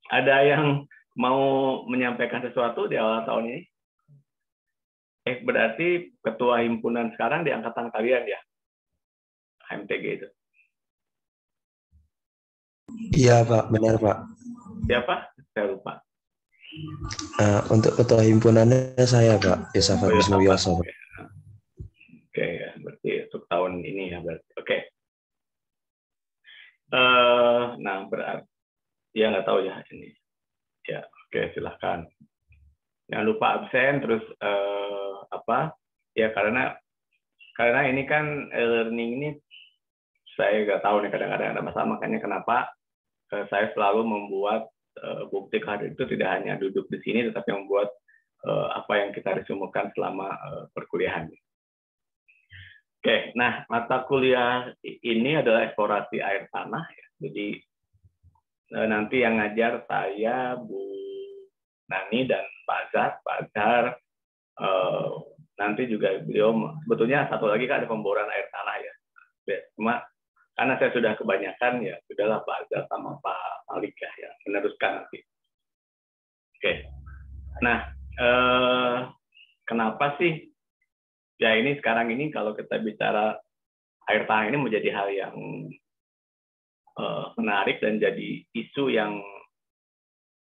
Ada yang mau menyampaikan sesuatu di awal tahun ini? Berarti ketua himpunan sekarang di angkatan kalian ya, HMTG itu. Iya Pak, benar Pak. Siapa? Saya lupa. Untuk ketua himpunannya saya Pak, Yosafat Wisnuwioso. Oke. Oke, ya, berarti untuk tahun ini ya berarti. Oke. Nah, berarti ya nggak tahu ya ini. Ya, oke, silahkan. Jangan lupa absen, terus apa? Ya karena ini kan learning ini saya nggak tahu nih, kadang-kadang ada masalah, makanya kenapa saya selalu membuat bukti kehadiran itu tidak hanya duduk di sini, tetapi membuat apa yang kita resumekan selama perkuliahan. Oke, nah mata kuliah ini adalah eksplorasi air tanah ya. Jadi nanti yang ngajar saya, Bu Nani dan Pak Azhar. Pak Azhar nanti juga beliau sebetulnya satu lagi kan ada pemboran air tanah ya. Cuma karena saya sudah kebanyakan ya sudahlah Pak Azhar sama Pak Malik ya meneruskan nanti. Oke. Nah, kenapa sih ya ini sekarang ini kalau kita bicara air tanah ini menjadi hal yang menarik dan jadi isu yang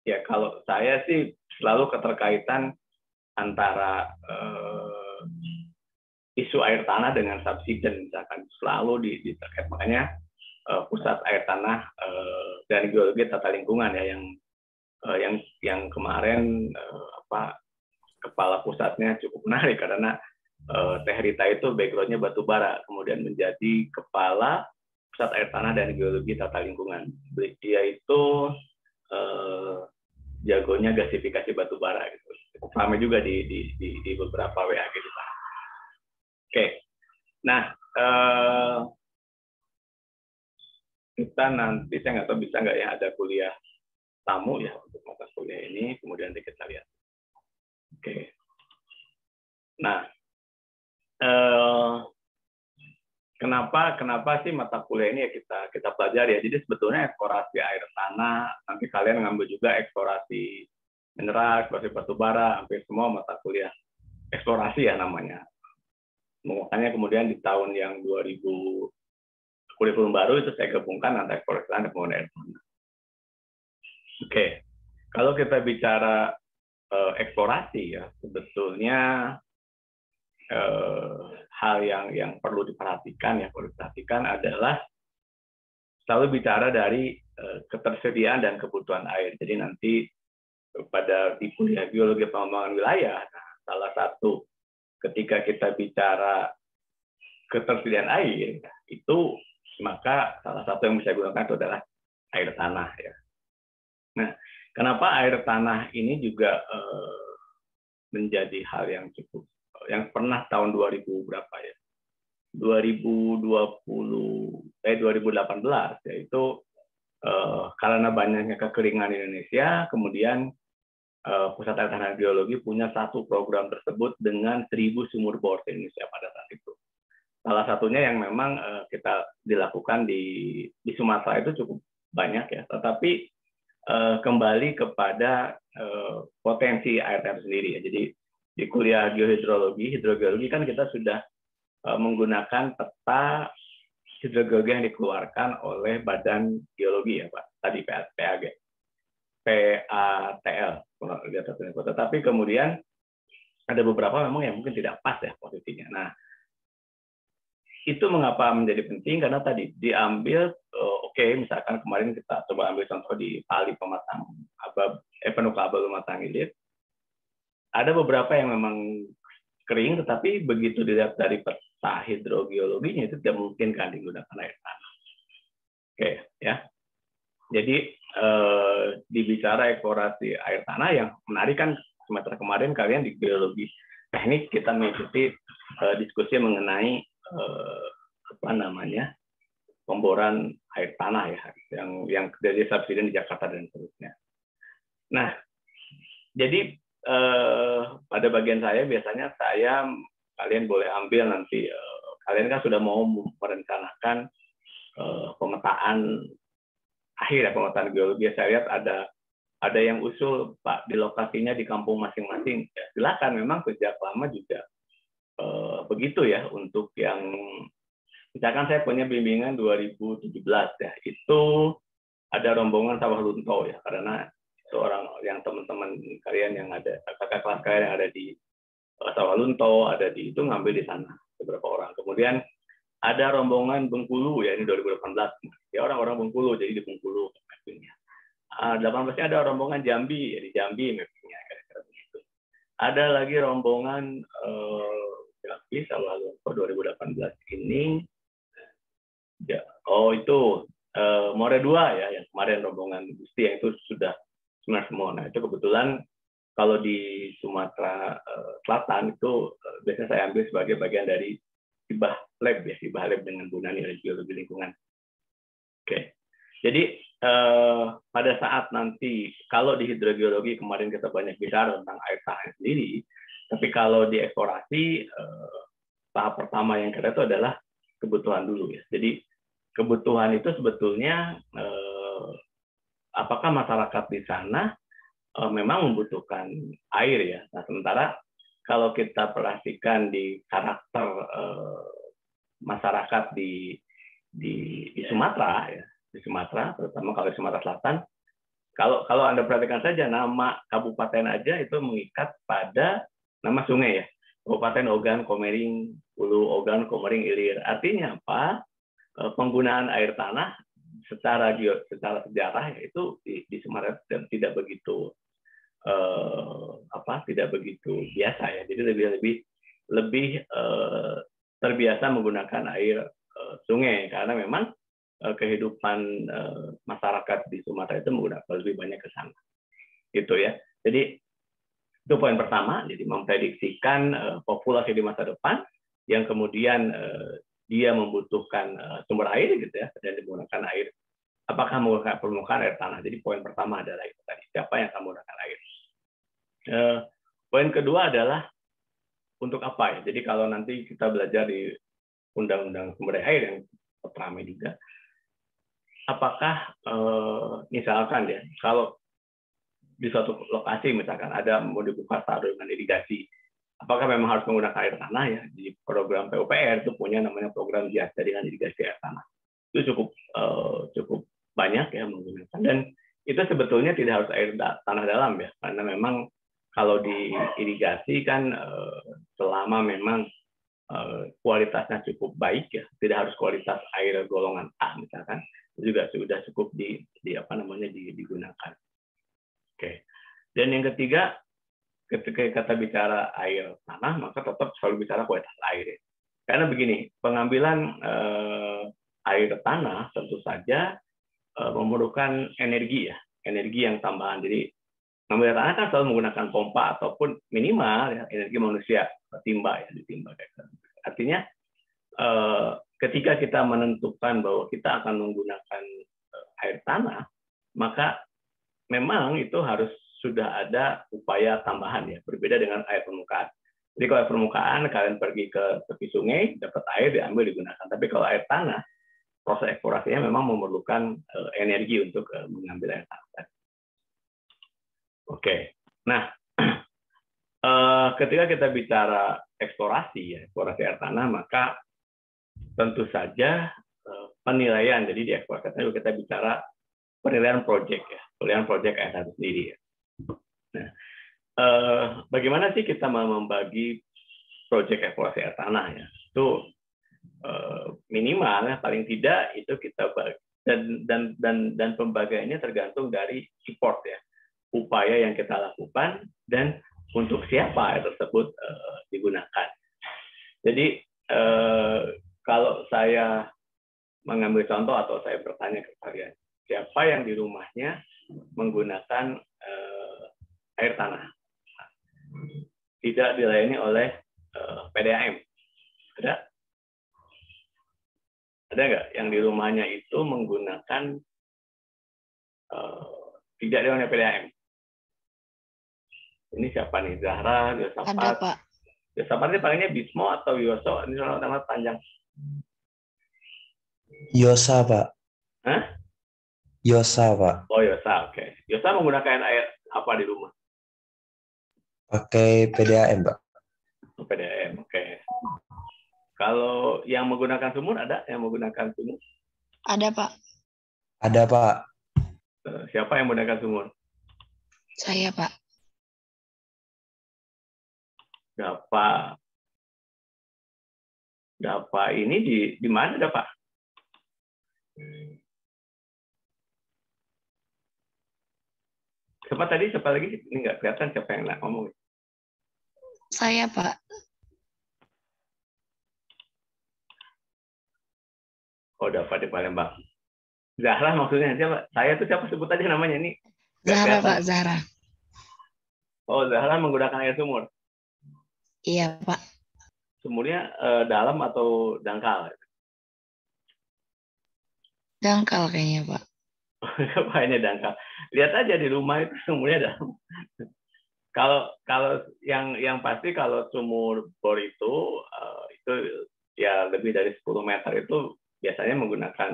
ya kalau saya sih selalu keterkaitan antara isu air tanah dengan subsiden misalkan selalu terkait, makanya pusat air tanah dan geologi tata lingkungan ya yang kemarin kepala pusatnya cukup menarik karena Teh Rita itu backgroundnya batu bara, kemudian menjadi kepala pusat air tanah dan geologi tata lingkungan. Dia itu jagonya gasifikasi batu bara gitu. Cukup ramai juga di beberapa WAG di sana. Oke, nah kita nanti saya nggak tahu bisa nggak ya ada kuliah tamu ya untuk mata kuliah ini, kemudian nanti kita lihat. Oke, nah kenapa sih mata kuliah ini ya kita pelajari ya. Jadi sebetulnya eksplorasi air tanah, nanti kalian ngambil juga eksplorasi mineral, eksplorasi batu bara, hampir semua mata kuliah eksplorasi ya namanya. Makanya kemudian di tahun yang 2000 kurikulum baru itu saya gabungkan antara eksplorasi dan pembangunan air tanah. Oke, kalau kita bicara eksplorasi ya sebetulnya hal yang perlu diperhatikan adalah selalu bicara dari ketersediaan dan kebutuhan air. Jadi nanti di kuliah geologi pengembangan wilayah, nah, salah satu ketika kita bicara ketersediaan air itu maka salah satu yang bisa digunakan itu adalah air tanah ya. Nah, kenapa air tanah ini juga menjadi hal yang cukup yang pernah tahun 2000 berapa ya? 2018 yaitu karena banyaknya kekeringan di Indonesia, kemudian Pusat Air Tanah Geologi punya satu program tersebut dengan 1000 sumur bor di Indonesia pada saat itu. Salah satunya yang memang kita dilakukan di Sumatera itu cukup banyak ya, tetapi kembali kepada potensi air tanah sendiri ya. Jadi di kuliah hidrogeologi kan kita sudah menggunakan peta hidrogeologi yang dikeluarkan oleh Badan Geologi ya Pak, tadi PATL. Tetapi kemudian ada beberapa memang yang mungkin tidak pas ya posisinya. Nah, itu mengapa menjadi penting karena tadi diambil misalkan kemarin kita coba ambil contoh di Pali Pematang Penukabel Pematang Ilir, ada beberapa yang memang kering, tetapi begitu dilihat dari peta hidrogeologinya itu tidak mungkin kan digunakan air tanah. Oke ya, jadi dibicara eksplorasi air tanah yang menarik kan semester kemarin kalian di geologi teknik kita mengikuti diskusi mengenai pemboran air tanah ya yang dari subsiden di Jakarta dan seterusnya. Nah, jadi pada bagian saya biasanya kalian boleh ambil nanti kalian kan sudah mau merencanakan pemetaan akhir ya, pemetaan geologi. Saya lihat ada ada yang usul Pak di lokasinya di kampung masing-masing, ya, silakan. Memang sejak lama juga begitu ya. Untuk yang misalkan saya punya bimbingan 2017 ya, itu ada rombongan sawah lunto ya, karena itu orang yang teman-teman kalian yang ada, kakak kelas kalian yang ada di sawah lunto, ada di itu ngambil di sana beberapa orang. Kemudian ada rombongan Bengkulu ya, ini 2018 ya, orang-orang Bengkulu, jadi di Bengkulu mappingnya. 18-nya ada rombongan Jambi ya, di Jambi mappingnya kira-kira begitu. Ada lagi rombongan Jambi sawah lunto 2018 ini ya, oh itu More 2 ya, yang kemarin rombongan Gusti yang itu sudah semua. Nah itu kebetulan kalau di Sumatera Selatan itu biasanya saya ambil sebagai bagian dari hibah lab ya, hibah lab dengan Bu Nani dari geologi lingkungan. Oke, jadi pada saat nanti kalau di hidrogeologi kemarin kita banyak bicara tentang air tanah sendiri, tapi kalau di eksplorasi tahap pertama yang kita itu adalah kebutuhan dulu ya. Jadi kebutuhan itu sebetulnya apakah masyarakat di sana memang membutuhkan air ya. Nah, sementara kalau kita perhatikan di karakter masyarakat di Sumatera ya, di Sumatera, terutama kalau di Sumatera Selatan, kalau Anda perhatikan saja nama kabupaten aja itu mengikat pada nama sungai ya. Kabupaten Ogan, Komering, Hulu, Ogan, Komering, Ilir. Artinya apa? Penggunaan air tanah secara sejarah yaitu di Sumatera tidak begitu tidak begitu biasa ya. Jadi lebih terbiasa menggunakan air sungai karena memang kehidupan masyarakat di Sumatera itu menggunakan lebih banyak ke sana. Gitu ya. Jadi itu poin pertama, jadi memprediksikan populasi di masa depan yang kemudian dia membutuhkan sumber air gitu ya, dan menggunakan air. Apakah menggunakan permukaan air tanah? Jadi poin pertama adalah itu tadi, siapa yang akan menggunakan air. Poin kedua adalah untuk apa ya? Jadi kalau nanti kita belajar di Undang-Undang Sumber Daya Air yang ramai juga, apakah misalkan ya, kalau di suatu lokasi misalkan ada mau dibuka saluran irigasi, apakah memang harus menggunakan air tanah ya? Di program PUPR itu punya namanya program jaringan irigasi air tanah. Itu cukup banyak ya menggunakan, dan itu sebetulnya tidak harus air tanah dalam ya, karena memang kalau di irigasi kan selama memang kualitasnya cukup baik ya, tidak harus kualitas air golongan A misalkan, juga sudah cukup digunakan. Oke. Dan yang ketiga, ketika kita bicara air tanah, maka tetap selalu bicara kualitas air. Karena begini, pengambilan air tanah tentu saja memerlukan energi ya, energi yang tambahan. Jadi mengambil tanah kan selalu menggunakan pompa ataupun minimal ya, energi manusia ditimba. Artinya ketika kita menentukan bahwa kita akan menggunakan air tanah, maka memang itu harus sudah ada upaya tambahan ya, berbeda dengan air permukaan. Jadi kalau air permukaan kalian pergi ke tepi sungai, dapat air diambil digunakan. Tapi kalau air tanah, proses eksplorasinya memang memerlukan energi untuk mengambil air tanah. Oke. Nah, ketika kita bicara eksplorasi ya, eksplorasi air tanah, maka tentu saja penilaian. Jadi di eksplorasi kita bicara penilaian proyek ya, penilaian proyek air tanah sendiri ya. Nah, bagaimana sih kita membagi proyek eksplorasi air tanah ya? Itu minimal paling tidak itu kita bagi, dan pembagiannya tergantung dari effort ya, upaya yang kita lakukan dan untuk siapa air tersebut digunakan. Jadi kalau saya mengambil contoh atau saya bertanya ke kalian, siapa yang di rumahnya menggunakan air tanah tidak dilayani oleh PDAM? Ada nggak yang di rumahnya itu menggunakan tidak dilayani oleh PDAM? Ini siapa nih? Zahra, Yosafat. Ada, Pak. Yosafat ini palingnya Bismo atau Yoso? Ini nama panjang. Yosa, Pak. Hah? Yosa, Pak. Oh, Yosa, oke. Yosa menggunakan air apa di rumah? Pakai PDAM, Pak. PDAM, oke. Kalau yang menggunakan sumur, ada yang menggunakan sumur? Ada, Pak. Ada, Pak. Siapa yang menggunakan sumur? Saya, Pak. Dapa. Dapa ini di mana, Dapa? Siapa lagi? Ini nggak kelihatan siapa yang ngomong. Saya, Pak. Oh, Dapa di Palembang. Zahra maksudnya siapa? Saya tuh siapa, sebut aja namanya ini. Zahra, Pak. Zahra. Oh, Zahra menggunakan air sumur. Iya, Pak. Sumurnya dalam atau dangkal? Dangkal kayaknya, Pak. Kayaknya dangkal. Lihat aja di rumah itu sumurnya dalam. Kalau yang pasti kalau sumur bor itu ya lebih dari 10 meter itu biasanya menggunakan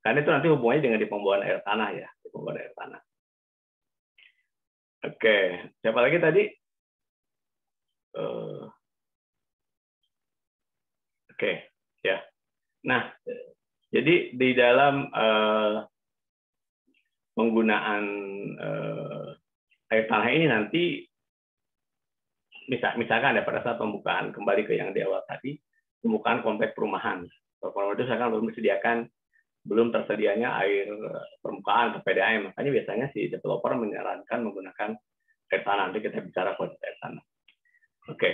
karena itu nanti hubungannya dengan di pembuangan air tanah ya, di pembuangan air tanah. Oke, siapa lagi tadi? Oke, ya. Nah, jadi di dalam penggunaan air tanah ini nanti misalkan ada pada saat pembukaan, kembali ke yang di awal tadi, pembukaan kompleks perumahan. Kalau itu misalkan belum tersedianya air permukaan atau PDAM, makanya biasanya si developer menyarankan menggunakan air tanah. Nanti kita bicara kualitas air tanah. Oke.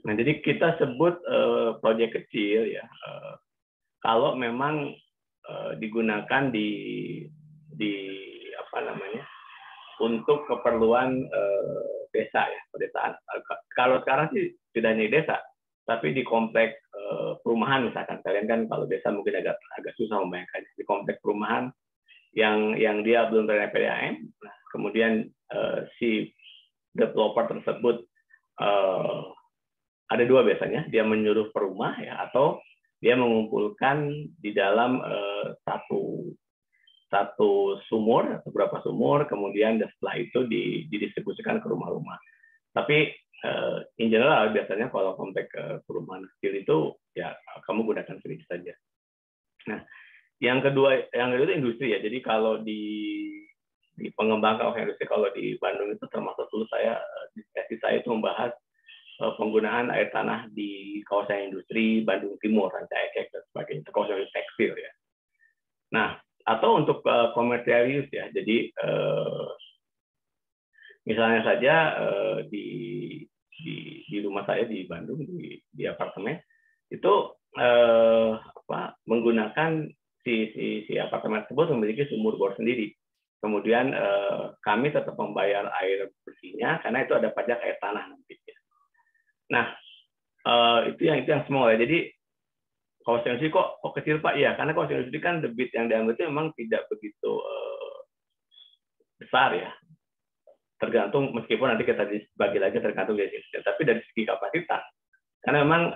Nah, jadi kita sebut proyek kecil ya. Kalau memang digunakan di apa namanya? Untuk keperluan desa ya, pedesaan. Kalau sekarang sih tidak hanya di desa, tapi di kompleks perumahan misalkan. Kalian kan kalau desa mungkin agak susah membayangkannya. Di kompleks perumahan yang dia belum terkena PDAM, nah, kemudian si developer tersebut ada dua biasanya, dia menyuruh perumah ya, atau dia mengumpulkan di dalam satu sumur atau beberapa sumur, kemudian setelah itu didistribusikan ke rumah-rumah. Tapi in general biasanya kalau kompleks perumahan kecil itu ya kamu gunakan sedikit saja. Nah, yang kedua itu industri ya. Jadi kalau di pengembangan kawasan industri, kalau di Bandung itu termasuk dulu saya diskusi saya itu membahas penggunaan air tanah di kawasan industri Bandung Timur, Rancaekek dan sebagainya, kawasan tekstil ya. Nah, atau untuk commercial use ya. Jadi misalnya saja di rumah saya di Bandung di apartemen itu menggunakan si apartemen tersebut memiliki sumur bor sendiri. Kemudian kami tetap membayar air bersihnya karena itu ada pajak air tanah nanti. Nah, itu yang small ya. Jadi kawasan industri kok kecil Pak? Ya, karena kawasan industri kan debit yang diambil itu memang tidak begitu besar ya. Tergantung, meskipun nanti kita dibagi lagi tergantung dari sisi, tapi dari segi kapasitas. Karena memang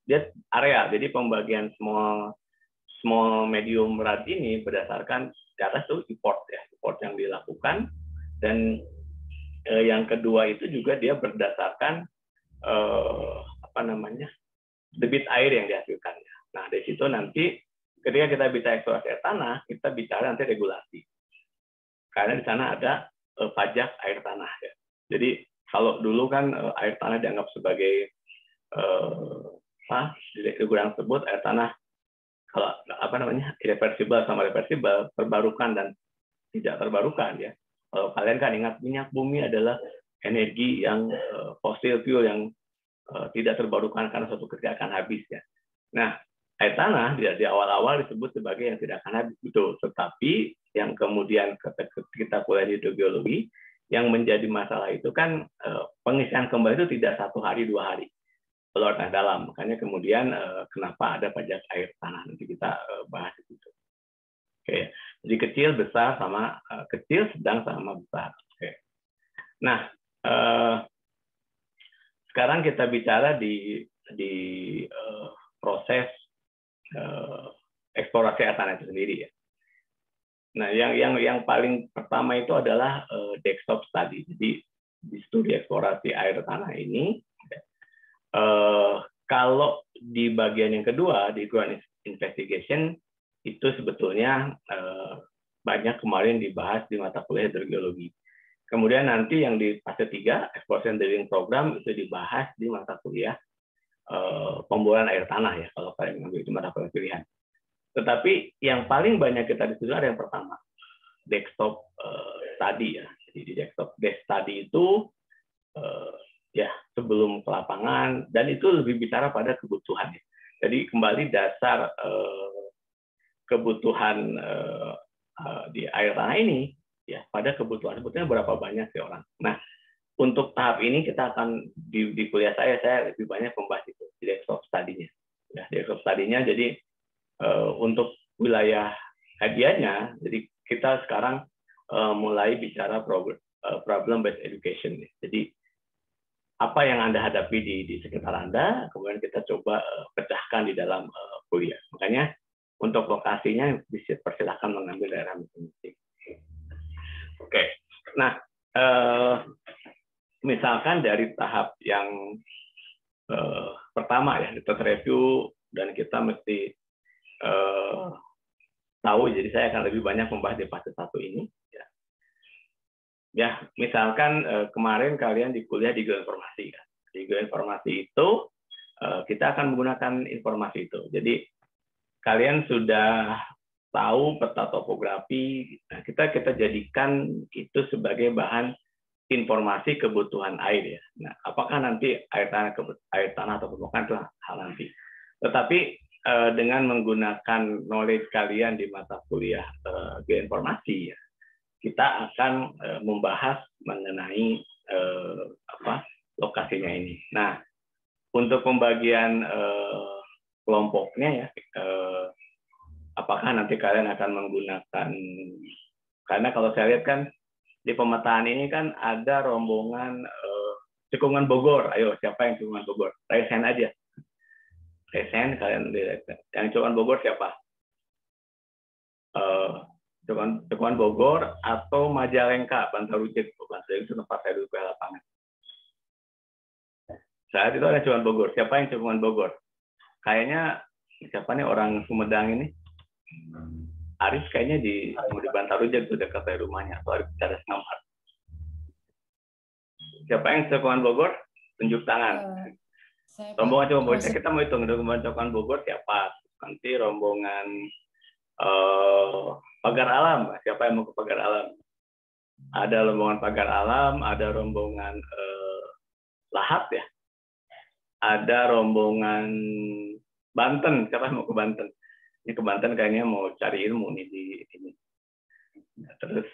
dia area, jadi pembagian small medium berat ini berdasarkan di atas itu import ya, import yang dilakukan, dan yang kedua itu juga dia berdasarkan debit air yang dihasilkan. Nah, dari situ nanti ketika kita bicara eksplorasi air tanah, kita bicara nanti regulasi. Karena di sana ada pajak air tanah ya. Jadi kalau dulu kan air tanah dianggap sebagai di regulasi tersebut air tanah kalau irreversible sama reversible, terbarukan dan tidak terbarukan ya. Kalau kalian kan ingat minyak bumi adalah energi yang fosil fuel yang tidak terbarukan karena suatu ketika akan habis ya. Nah, air tanah di awal-awal disebut sebagai yang tidak akan habis, betul. Tetapi yang kemudian kita kuliah di hidrogeologi, yang menjadi masalah itu kan pengisian kembali itu tidak 1 hari 2 hari keluar tanah dalam. Makanya kemudian kenapa ada pajak air tanah, nanti kita bahas itu. Oke, jadi kecil, besar sama kecil, sedang sama besar. Oke. Nah, sekarang kita bicara di proses eksplorasi air tanah itu sendiri ya. Nah, yang paling pertama itu adalah desktop study. Jadi di studi eksplorasi air tanah ini, kalau di bagian yang kedua di ground investigation itu sebetulnya banyak kemarin dibahas di mata kuliah hidrogeologi. Kemudian nanti yang di fase 3 exploration drilling program itu dibahas di mata kuliah pemboran air tanah ya kalau kalian mengambil di mata kuliah pilihan. Tetapi yang paling banyak kita diskusi ada yang pertama, desktop study ya. Jadi di desktop desk study itu ya sebelum ke lapangan, dan itu lebih bicara pada kebutuhan. Ya. Jadi kembali dasar kebutuhan di air tanah ini ya pada kebutuhan sebetulnya berapa banyak sih orang. Nah, untuk tahap ini kita akan di kuliah saya lebih banyak membahas itu di desktop study-nya. Ya, desktop study-nya jadi untuk wilayah kajiannya, jadi kita sekarang mulai bicara problem based education. Jadi apa yang Anda hadapi di sekitar Anda, kemudian kita coba pecahkan di dalam kuliah. Makanya untuk lokasinya bisa persilakan mengambil daerah masing-masing. Oke, nah misalkan dari tahap yang pertama ya, kita review dan kita mesti tahu, jadi saya akan lebih banyak membahas di fase 1 ini. Ya, misalkan kemarin kalian di kuliah di geoinformasi. Ya. Di geoinformasi itu kita akan menggunakan informasi itu. Jadi kalian sudah tahu peta topografi, nah, kita jadikan itu sebagai bahan informasi kebutuhan air ya. Nah, apakah nanti air tanah atau permukaan itu hal nanti. Tetapi dengan menggunakan knowledge kalian di mata kuliah geoinformasi ya, kita akan membahas mengenai lokasinya ini. Nah, untuk pembagian kelompoknya ya, apakah nanti kalian akan menggunakan, karena kalau saya lihat kan di pemetaan ini kan ada rombongan Cekungan Bogor. Ayo, siapa yang Cekungan Bogor? Raise hand aja. Raise hand, kalian lihat. Yang Cekungan Bogor siapa? Cekungan Bogor atau Majalengka, Bantarujet. Bantarujet itu tempat saya dulu ke lapangan. Saat itu ada Cekungan Bogor. Siapa yang Cekungan Bogor? Kayaknya siapa nih orang Sumedang ini? Arif kayaknya di Bantarujet itu dekat dari rumahnya. Atau Arif bicara Sengamat. Siapa yang Cekungan Bogor? Tunjuk tangan. Rombongan Cekungan Bogor. Kita mau hitung rombongan Cekungan Bogor siapa? Nanti rombongan Pagar Alam. Siapa yang mau ke Pagar Alam? Ada rombongan Pagar Alam, ada rombongan Lahat ya. Ada rombongan Banten. Siapa yang mau ke Banten? Ini ke Banten kayaknya mau cari ilmu nih di ini. Terus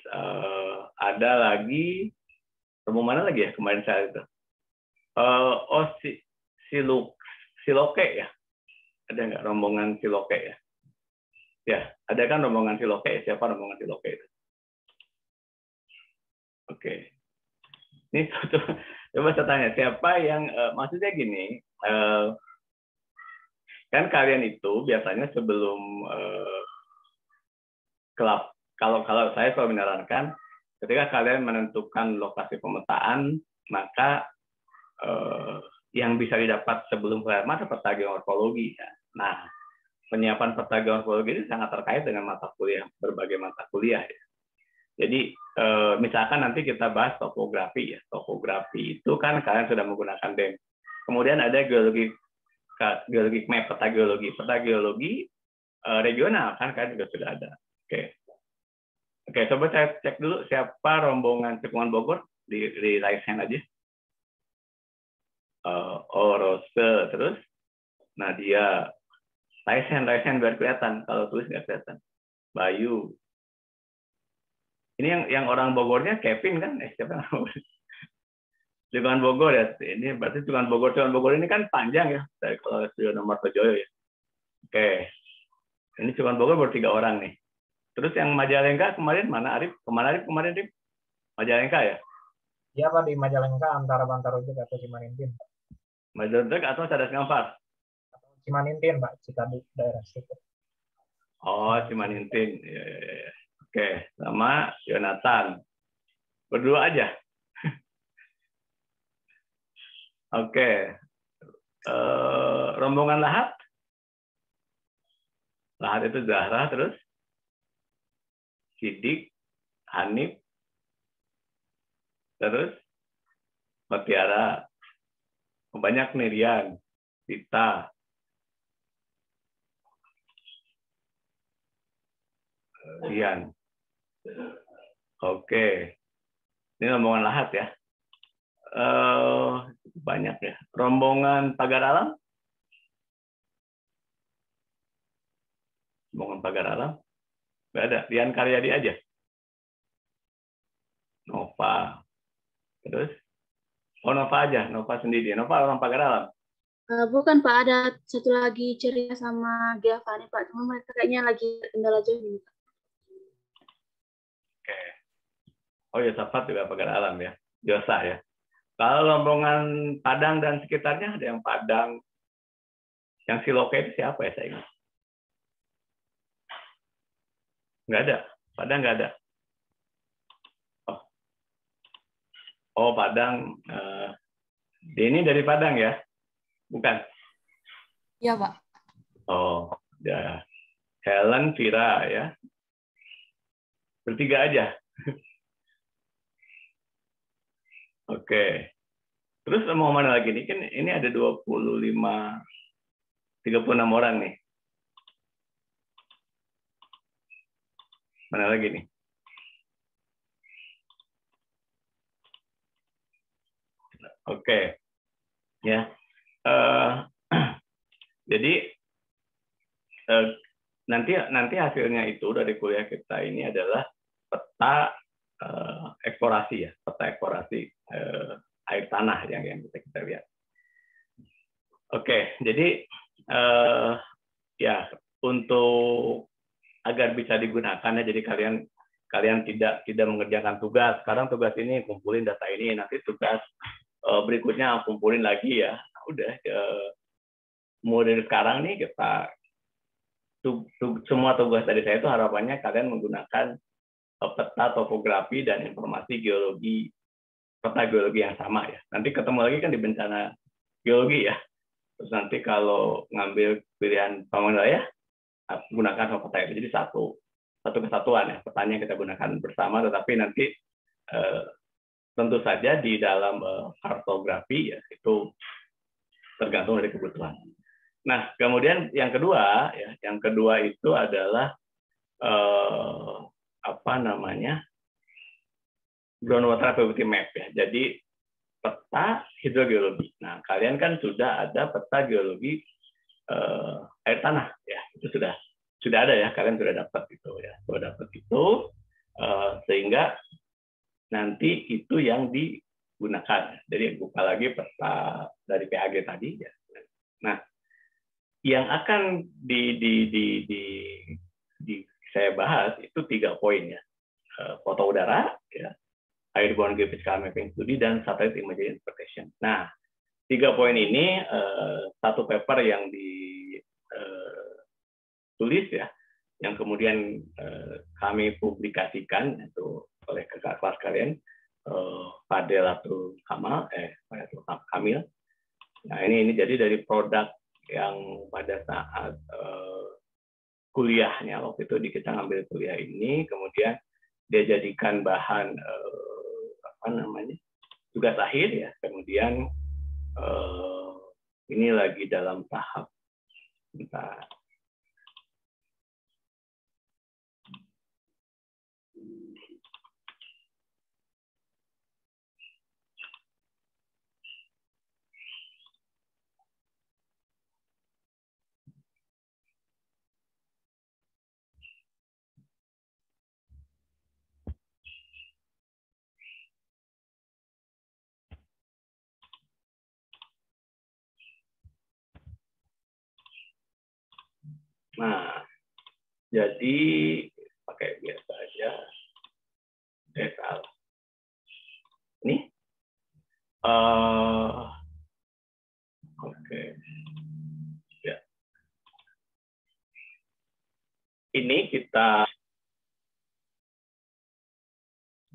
ada lagi rombongan mana lagi ya kemarin saya itu? Siloke ya. Ada nggak rombongan Siloke ya? Ya, ada kan rombongan Siloke? Siapa rombongan Siloke itu? Oke. Ini coba saya tanya, siapa yang maksudnya gini, kan kalian itu biasanya sebelum kalau saya selalu menyarankan ketika kalian menentukan lokasi pemetaan, maka yang bisa didapat sebelum kelihatan adalah peta geomorfologi. Ya. Nah, penyiapan peta geomorfologi ini sangat terkait dengan mata kuliah, berbagai mata kuliah. Ya. Jadi, misalkan nanti kita bahas topografi. Ya. Topografi itu kan kalian sudah menggunakan DEM. Kemudian ada geologi map, peta geologi. Peta geologi regional, kan kalian juga sudah ada. Oke, coba saya cek dulu siapa rombongan Cekungan Bogor di raise hand aja. Rose, terus Nadia. Raise hand biar kelihatan. Kalau tulis nggak kelihatan. Bayu. Ini yang orang Bogornya Kevin kan? Siapa namanya? Cekungan Bogor ya. Ini berarti Cekungan Bogor ini kan panjang ya. Dari kalau studio nomor Tojoyo ya. Oke. Ini Cekungan Bogor baru 3 orang nih. Terus yang Majalengka kemarin mana Arif? Kemarin Arif? Majalengka ya? Iya Pak, di Majalengka antara Bantarujuk atau Cimanintin. Majalengka atau Cadas Ngampar? Cimanintin Pak, Cikadut daerah situ. Oh, Cimanintin. Ya. Oke, sama Yonatan. Berdua aja. Oke. Rombongan Lahat. Lahat itu Zahra, terus Sidik, Hanif, terus Mutiara. Banyak nih, Rian, Tita, Rian. Oke. Ini rombongan Lahat ya. Banyak ya. Rombongan Pagar Alam. Rombongan Pagar Alam. Nggak ada. Rian Karyadi aja. Nova. Terus? Oh, Nova aja. Nova sendiri. Nova orang Pagar Alam. Bukan Pak, ada satu lagi Ceria sama Giovanni Pak, cuma mereka kayaknya lagi kendala joining. Oke. Oh ya, Safat juga Pagar Alam ya. Josa ya. Kalau rombongan Padang dan sekitarnya, ada yang Padang. Yang Siloke itu siapa ya, saya ingat? Nggak ada. Padang nggak ada. Oh, Padang. Denny dari Padang ya? Bukan? Iya Pak. Oh, ya. Helen, Vira ya. Bertiga aja. Oke. Terus mau mana lagi nih? Kan ini ada 36 orang nih. Mana lagi nih? Oke. Ya. Jadi nanti hasilnya itu dari kuliah kita ini adalah peta eksplorasi ya, peta eksplorasi air tanah yang kita lihat. Oke, jadi ya untuk agar bisa digunakan ya, jadi kalian tidak mengerjakan tugas. Sekarang tugas ini kumpulin data ini, nanti tugas berikutnya kumpulin lagi ya. Udah mulai dari sekarang nih kita semua tugas dari saya itu harapannya kalian menggunakan peta topografi dan informasi geologi, peta geologi yang sama ya. Nanti ketemu lagi kan di bencana geologi ya. Terus nanti kalau ngambil pilihan pembangunan wilayah, gunakan peta itu. Jadi satu kesatuan ya. Petanya kita gunakan bersama, tetapi nanti tentu saja di dalam kartografi ya itu tergantung dari kebutuhan. Nah, kemudian yang kedua itu adalah groundwater availability map ya. Jadi peta hidrogeologi. Nah, kalian kan sudah ada peta geologi air tanah ya. Itu sudah ada ya. Kalian sudah dapat itu ya. Sudah dapat itu sehingga nanti itu yang digunakan. Jadi buka lagi peta dari PAG tadi ya. Nah, yang akan saya bahas itu 3 poin ya. Foto udara, ya, airborne geophysical mapping study, dan satellite imagery interpretation. Nah, 3 poin ini satu paper yang ditulis ya, yang kemudian kami publikasikan itu oleh kakak kelas kalian, Fadelatul Kamil. Nah, ini jadi dari produk yang pada saat kuliahnya waktu itu kita ngambil kuliah ini, kemudian dia jadikan bahan tugas akhir ya, kemudian ini lagi dalam tahap nah, jadi pakai biasa aja. Ini oke. Ya. Ini kita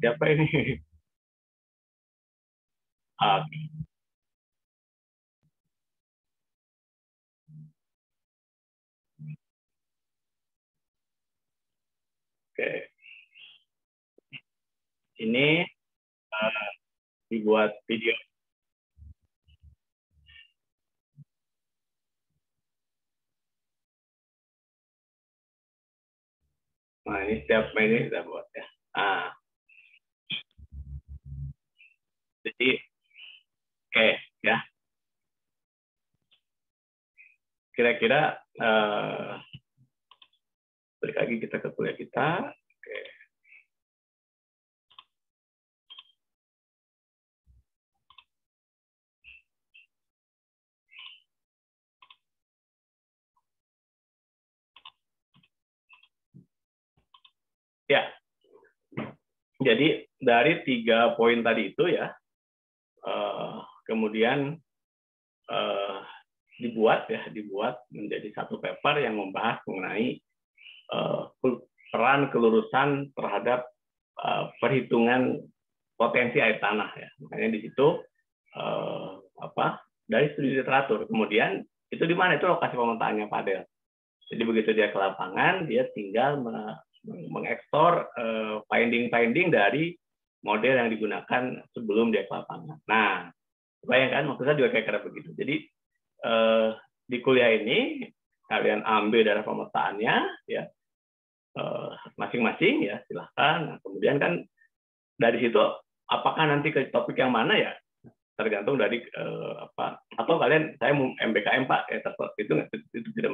Siapa ini? Oke. Oke. Ini dibuat video. Nah, ini setiap ini kita buat ya. Nah, jadi oke ya. Kira-kira balik lagi kita ke kuliah kita. Oke. Ya. Jadi dari 3 poin tadi itu ya, kemudian dibuat menjadi satu paper yang membahas mengenai peran kelurusan terhadap perhitungan potensi air tanah ya. Makanya di situ dari studi literatur. Kemudian itu di mana itu lokasi pemetaannya Pak Del. Jadi begitu dia ke lapangan, dia tinggal mengekspor finding dari model yang digunakan sebelum dia ke lapangan. Nah, bayangkan maksudnya juga kayak begitu. Jadi di kuliah ini kalian ambil dari pemetaannya ya masing-masing ya silahkan. Nah, kemudian kan dari situ apakah nanti ke topik yang mana ya tergantung dari atau kalian saya mau MBKM Pak ya, itu tidak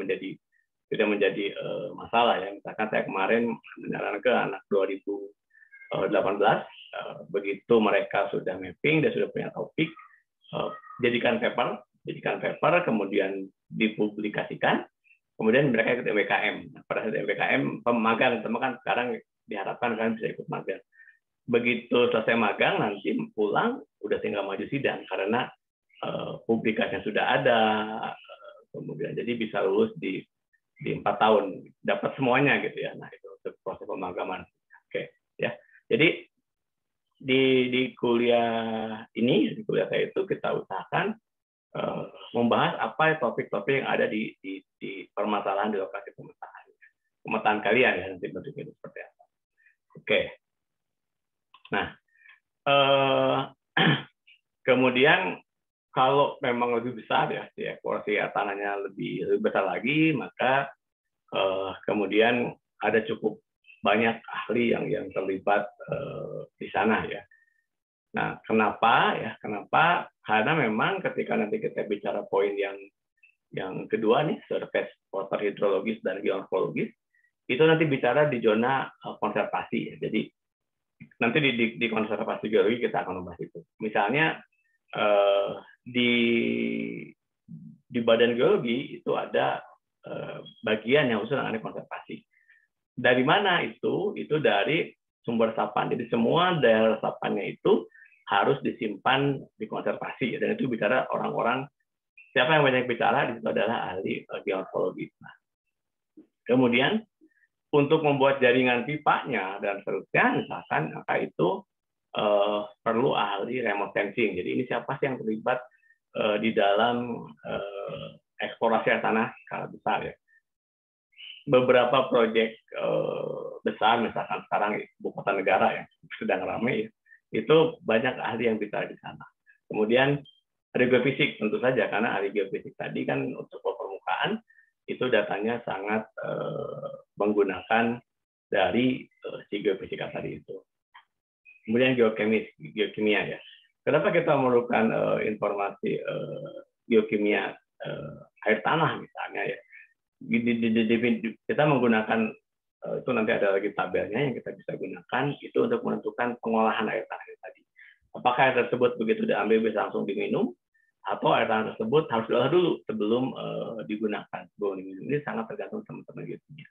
menjadi masalah ya. Misalkan saya kemarin menyarankan ke anak 2018 begitu mereka sudah mapping dan sudah punya topik, jadikan paper kemudian dipublikasikan, kemudian mereka ikut MBKM. Pada saat MBKM pemagang kan sekarang diharapkan kalian bisa ikut magang. Begitu selesai magang nanti pulang udah tinggal maju sidang karena publikasinya sudah ada, kemudian jadi bisa lulus di 4 tahun dapat semuanya gitu ya. Nah itu untuk proses pemagaman. Oke ya. Jadi di kuliah ini, di kuliah saya itu kita usahakan membahas apa topik-topik yang ada di permasalahan di lokasi pemetaan kalian ya, nanti bentuknya seperti apa. Oke. Nah, kemudian kalau memang lebih besar ya, porsi tanahnya lebih besar lagi, maka kemudian ada cukup banyak ahli yang terlibat di sana ya. Nah, kenapa? Karena memang ketika nanti kita bicara poin yang kedua nih, surface water hidrologis dan geomorfologis, itu nanti bicara di zona konservasi ya. Jadi nanti di konservasi geologi kita akan membahas itu. Misalnya di badan geologi itu ada bagian yang khusus mengenai konservasi. Dari mana itu? Itu dari sumber resapan. Jadi semua daerah resapannya itu harus disimpan di konservasi. Dan itu bicara orang-orang, siapa yang banyak bicara di situ adalah ahli geomorfologi. Nah, kemudian untuk membuat jaringan pipanya dan seterusnya, misalkan, maka itu perlu ahli remote sensing. Jadi ini siapa sih yang terlibat di dalam eksplorasi air tanah skala besar ya. Beberapa proyek besar, misalkan sekarang ibu kota negara yang sedang ramai, itu banyak ahli yang bicara di sana. Kemudian ada geofisik tentu saja, karena ahli geofisik tadi kan untuk permukaan itu datanya sangat menggunakan dari si geofisika tadi itu. Kemudian geokimia ya. Kenapa kita memerlukan informasi geokimia air tanah misalnya ya? Kita menggunakan itu nanti ada lagi tabelnya yang kita bisa gunakan itu untuk menentukan pengolahan air tanah tadi. Apakah air tersebut begitu diambil bisa langsung diminum atau air tanah tersebut harus diolah dulu sebelum digunakan. Sebelum diminum ini sangat tergantung teman-teman geokimia.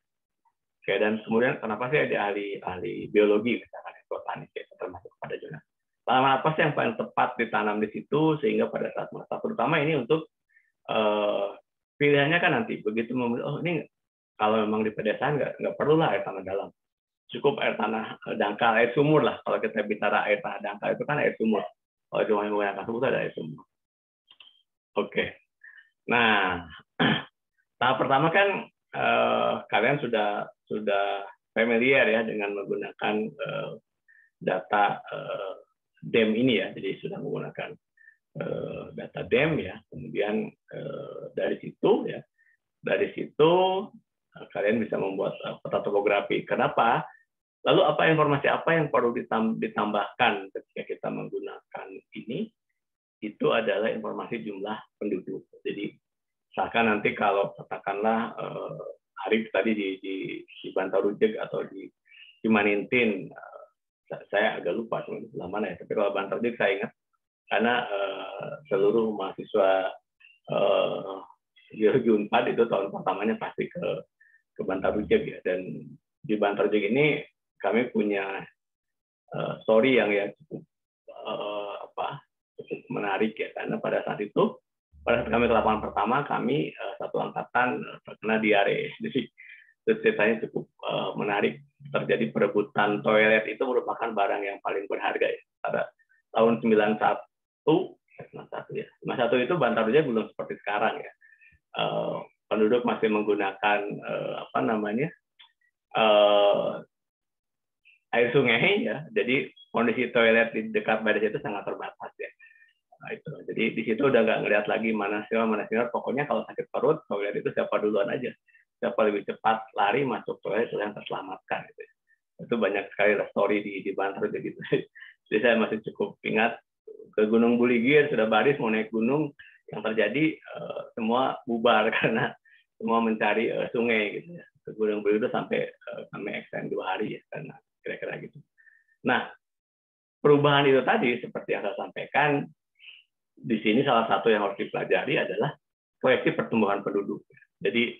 Oke, dan kemudian kenapa sih ada ahli biologi misalkan botanik ya, termasuk pada zona. Tanaman apa sih yang paling tepat ditanam di situ sehingga pada saat masa terutama ini untuk pilihannya kan nanti begitu memilih, oh ini kalau memang di pedesaan nggak perlu lah air tanah dalam. cukup air tanah dangkal, air sumur lah. Kalau kita bicara air tanah dangkal itu kan air sumur. Kalau cuma menggunakan sumur itu ada air sumur. Oke. Nah, tahap pertama kan kalian sudah familiar ya dengan menggunakan data DEM ini ya. Jadi sudah menggunakan data DEM ya. Kemudian dari situ kalian bisa membuat peta topografi. Kenapa? Lalu informasi apa yang perlu ditambahkan ketika kita menggunakan ini? Itu adalah informasi jumlah penduduk. Jadi misalkan nanti kalau katakanlah Arif tadi di Bantarujeg atau di Manintin, saya agak lupa sebelah mana ya. Tapi kalau Bantarujeg saya ingat karena seluruh mahasiswa Geologi Unpad itu tahun pertamanya pasti ke Bantarujeg ya. Dan di Bantarujeg ini kami punya story yang cukup cukup menarik ya, karena pada saat kami ke lapangan pertama, kami satu angkatan terkena diare. Jadi ceritanya cukup menarik. Terjadi perebutan toilet, itu merupakan barang yang paling berharga ya. Pada tahun 91 itu Bantarujeg belum seperti sekarang ya. Penduduk masih menggunakan air sungai ya. Jadi kondisi toilet di dekat badan itu sangat terbatas ya. Nah, itu. Jadi di situ udah nggak ngelihat lagi mana senior. Pokoknya kalau sakit perut, toilet itu siapa duluan aja. Siapa lebih cepat lari masuk toilet yang terselamatkan. Gitu. Itu banyak sekali story di Bantarujeg gitu. Jadi saya masih cukup ingat ke Gunung Buligir sudah baris mau naik gunung, yang terjadi semua bubar karena semua mencari sungai gitu ya. Ke Gunung Buligir itu sampai kami extend 2 hari ya, karena kira-kira gitu. Nah, perubahan itu tadi seperti yang saya sampaikan, di sini salah satu yang harus dipelajari adalah proyeksi pertumbuhan penduduk. Jadi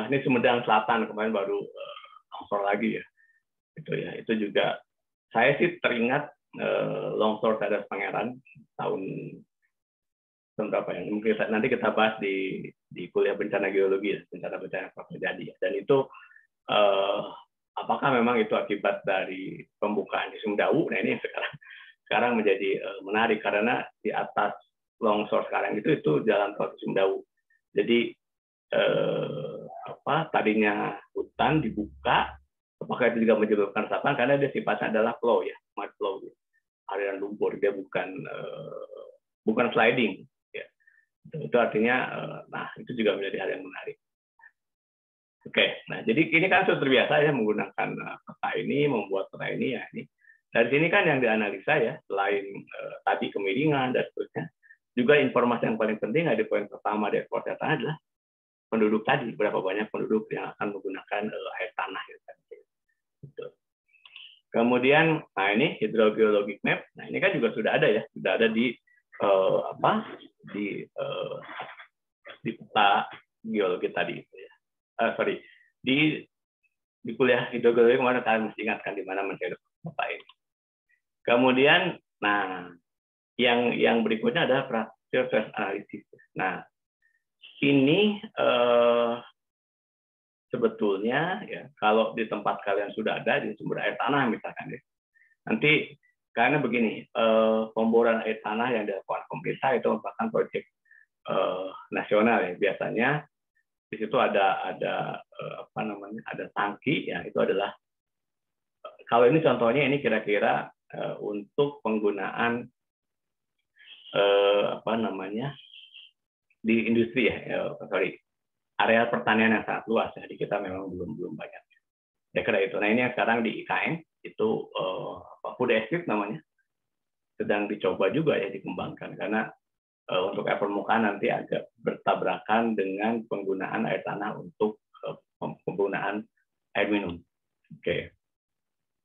ini Sumedang Selatan kemarin baru longsor lagi ya. Itu juga saya sih teringat longsor Cadas Pangeran tahun berapa ya? Mungkin nanti kita bahas di kuliah bencana geologi, bencana yang pernah terjadi. Dan itu apakah memang itu akibat dari pembukaan di Sumdawu? Nah ini sekarang menjadi menarik karena di atas longsor sekarang itu jalan tol Sumdawu. Jadi tadinya hutan dibuka, apakah itu juga menyebabkan resapan? Karena dia sifatnya adalah flow ya, mud flow, aliran lumpur, dia bukan sliding. Ya. Itu artinya, nah itu juga menjadi hal yang menarik. Oke, nah jadi ini kan sudah terbiasa ya menggunakan peta ini, membuat peta ini ya ini. Dari sini kan yang dianalisa ya, selain tadi kemiringan dan seterusnya, juga informasi yang paling penting di poin pertama dari ekspor tanah adalah penduduk tadi, berapa banyak penduduk yang akan menggunakan air tanah. Gitu. Kemudian, nah ini hidrogeologic map, nah ini kan juga sudah ada ya, sudah ada di di peta geologi tadi itu ya. Di kuliah hidrogeologi kemarin kalian mesti ingatkan di mana mencari peta ini. Kemudian, nah yang berikutnya adalah fracture stress analysis. Nah, ini sebetulnya ya kalau di tempat kalian sudah ada di sumber air tanah misalkan ya. Nanti karena begini, pemboran air tanah yang dilakukan pemerintah itu merupakan proyek nasional ya. Biasanya di situ ada tangki ya, itu adalah kalau ini contohnya ini kira-kira untuk penggunaan di industri ya, area pertanian yang sangat luas ya, di kita memang belum banyak. Kira-kira itu. Nah ini yang sekarang di IKN itu food estate namanya, sedang dicoba juga ya dikembangkan karena untuk air permukaan nanti agak bertabrakan dengan penggunaan air tanah untuk penggunaan air minum. Oke.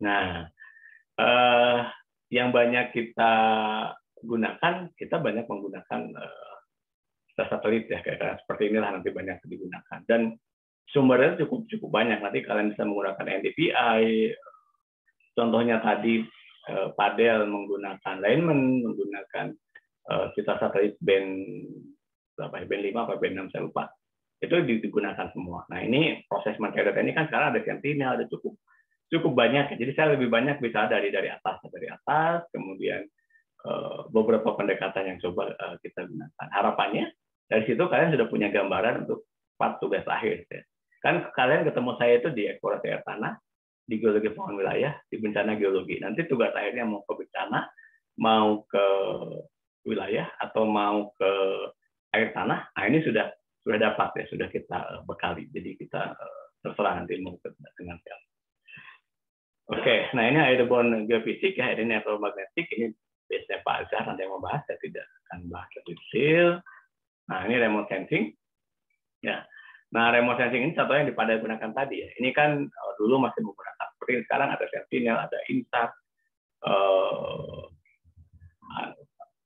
Nah, yang banyak kita gunakan, kita banyak menggunakan satelit ya, kayak seperti inilah nanti banyak digunakan. Dan sumbernya cukup banyak. Nanti kalian bisa menggunakan NDVI. Contohnya tadi Padel menggunakan Lineman, menggunakan kita satelit band 5 atau band 6 saya lupa. Itu digunakan semua. Nah ini proses mencari data ini kan sekarang ada Sentinel, ada cukup cukup banyak. Jadi saya lebih banyak bisa dari atas, kemudian beberapa pendekatan yang coba kita gunakan. Harapannya dari situ kalian sudah punya gambaran untuk part tugas akhir. Ya. Kan kalian ketemu saya itu di eksplorasi air tanah, di geologi pangan wilayah, di bencana geologi. Nanti tugas akhirnya mau ke bencana, mau ke wilayah, atau mau ke air tanah. Nah ini sudah dapat ya, sudah kita bekali. Jadi kita terserah nanti mau dengan siapa. Oke, nah ini airborne geofisik ya, ini elektromagnetik, ini biasanya Pak Azhar nanti yang membahas, saya tidak akan bahas lebih detail. Nah ini remote sensing, ya. Nah remote sensing ini contoh yang gunakan tadi ya. Ini kan dulu masih menggunakan seperti sekarang ada Sentinel, ada INSAT.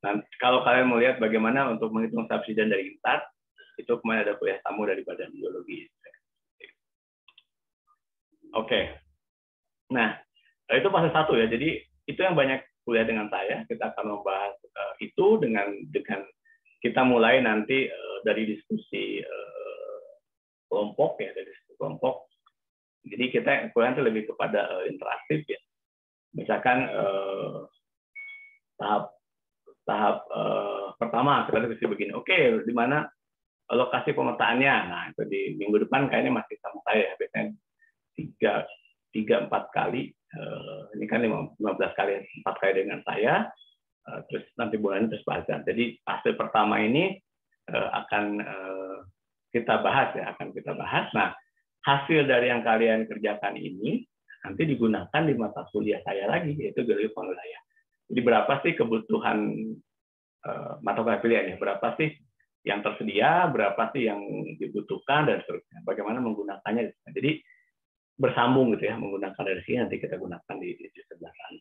Nah, kalau kalian melihat bagaimana untuk menghitung subsiden dari INSAT, itu kemarin ada kuliah tamu dari Badan Geologi. Oke. Nah, itu fase 1 ya. Jadi itu yang banyak kuliah dengan saya. Kita akan membahas itu dengan kita mulai nanti dari diskusi kelompok ya, dari diskusi kelompok. Jadi kita kuliah itu lebih kepada interaktif ya. Misalkan tahap pertama kita diskusi begini. Oke, di mana lokasi pemetaannya? Nah, itu di minggu depan kayaknya masih sama saya. Biasanya 3-4 kali, ini kan 15 kali, 4 kali dengan saya, terus nanti bulan ini terus bahas. Jadi fase pertama ini akan kita bahas ya, Nah, hasil dari yang kalian kerjakan ini nanti digunakan di mata kuliah saya lagi, yaitu geologi pangan wilayah. Jadi berapa sih kebutuhan mata kuliah pilihan ya? Berapa sih yang tersedia, berapa sih yang dibutuhkan, dan seterusnya. Bagaimana menggunakannya. Jadi bersambung gitu ya, menggunakan dari sini nanti kita gunakan di sebelah sana.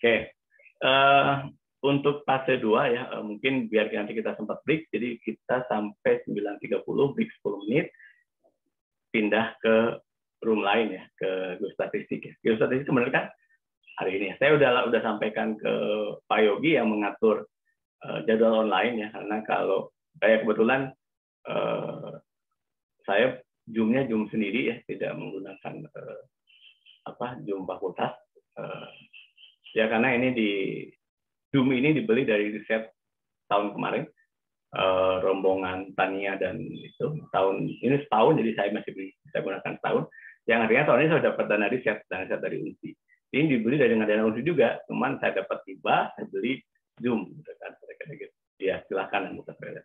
Oke, untuk fase 2 ya, mungkin biar nanti kita sempat break, jadi kita sampai 9.30, break 10 menit, pindah ke room lain ya, ke geostatistik ya. Geostatistik sebenarnya kan hari ini ya, saya udah sampaikan ke Pak Yogi yang mengatur jadwal online ya, karena kalau saya kebetulan saya Zoom-nya Zoom sendiri ya, tidak menggunakan Zoom fakultas. Ya karena ini Zoom ini dibeli dari riset tahun kemarin, rombongan Tania dan itu ini setahun, jadi saya masih bisa gunakan setahun. Yang artinya tahun ini saya dapat dana riset dari UNSI. Ini dibeli dari dana UNSI juga, cuman saya dapat hibah, saya beli Zoom, gitu kan. Gitu. Ya silakan yang buka saya.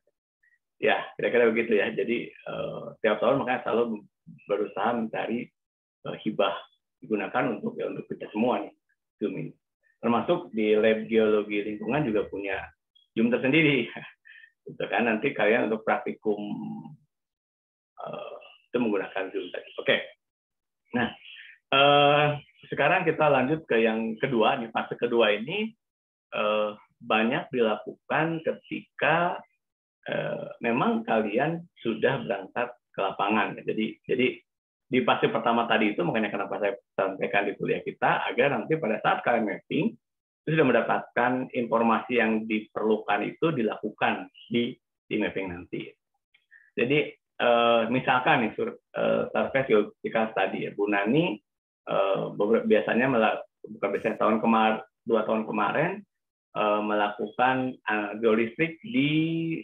Ya, kira-kira begitu ya. Jadi tiap tahun makanya selalu berusaha mencari hibah digunakan untuk kita semua nih, Zoom ini. Termasuk di lab geologi lingkungan juga punya Zoom tersendiri. Gitu kan, nanti kalian untuk praktikum itu menggunakan Zoom tadi. Oke. Nah, sekarang kita lanjut ke yang kedua. Nih, fase kedua ini banyak dilakukan ketika memang kalian sudah berangkat ke lapangan. Jadi di fase pertama tadi itu makanya kenapa saya sampaikan di kuliah kita, agar nanti pada saat kalian mapping itu sudah mendapatkan informasi yang diperlukan itu dilakukan di mapping nanti. Jadi misalkan nih survei geofisika tadi ya, Bu Nani biasanya tahun kemarin 2 tahun kemarin melakukan geolistrik di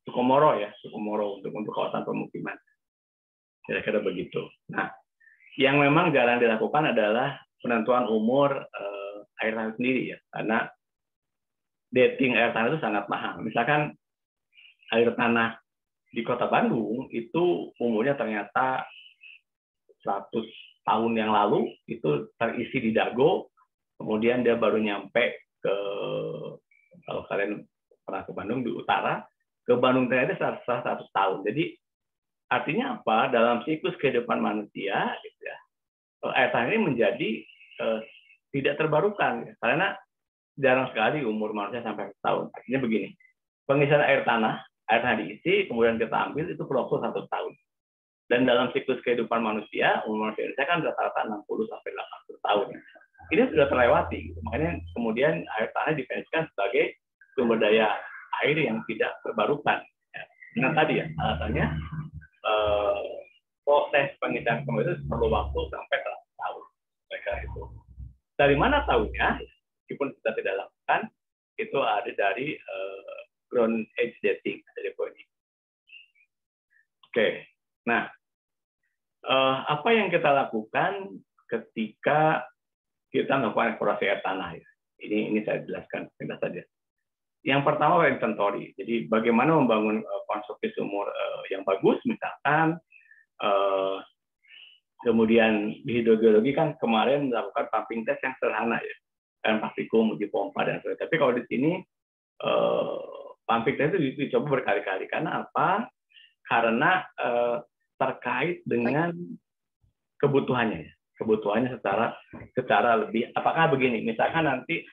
Sukomoro ya, untuk kawasan pemukiman. Kira-kira begitu. Nah, yang memang jarang dilakukan adalah penentuan umur air tanah sendiri ya, karena dating air tanah itu sangat mahal. Misalkan air tanah di Kota Bandung itu umurnya ternyata 100 tahun yang lalu itu terisi di Dago, kemudian dia baru nyampe ke, kalau kalian pernah ke Bandung di utara, ke Bandung Tengah itu 100 tahun. Jadi artinya apa? Dalam siklus kehidupan manusia, gitu ya, air tanah ini menjadi tidak terbarukan, ya. Karena jarang sekali umur manusia sampai setahun. Artinya begini, pengisian air tanah diisi, kemudian kita ambil, itu perlu waktu 1 tahun. Dan dalam siklus kehidupan manusia, umur manusia kan rata-rata 60 sampai 80 tahun. Ini sudah terlewati. Gitu. Makanya kemudian air tanah didefinisikan sebagai sumber daya air yang tidak terbarukan. Nah tadi ya alasannya proses pengisian form itu perlu waktu sampai 100 tahun. Mereka itu. Dari mana tahunya? Meskipun kita tidak lakukan, itu ada dari ground age dating, dari poin ini. Oke, nah apa yang kita lakukan ketika kita melakukan eksplorasi air tanah? Ini saya jelaskan singkat saja. Yang pertama inventory. Jadi bagaimana membangun konstruksi sumur yang bagus, misalkan. Kemudian di hidrogeologi kan kemarin melakukan pumping test yang sederhana ya, kan praktikum, uji pompa dan sebagainya. Tapi kalau di sini pumping test itu dicoba berkali-kali. Karena apa? Karena terkait dengan kebutuhannya, kebutuhannya secara lebih. Apakah begini? Misalkan nanti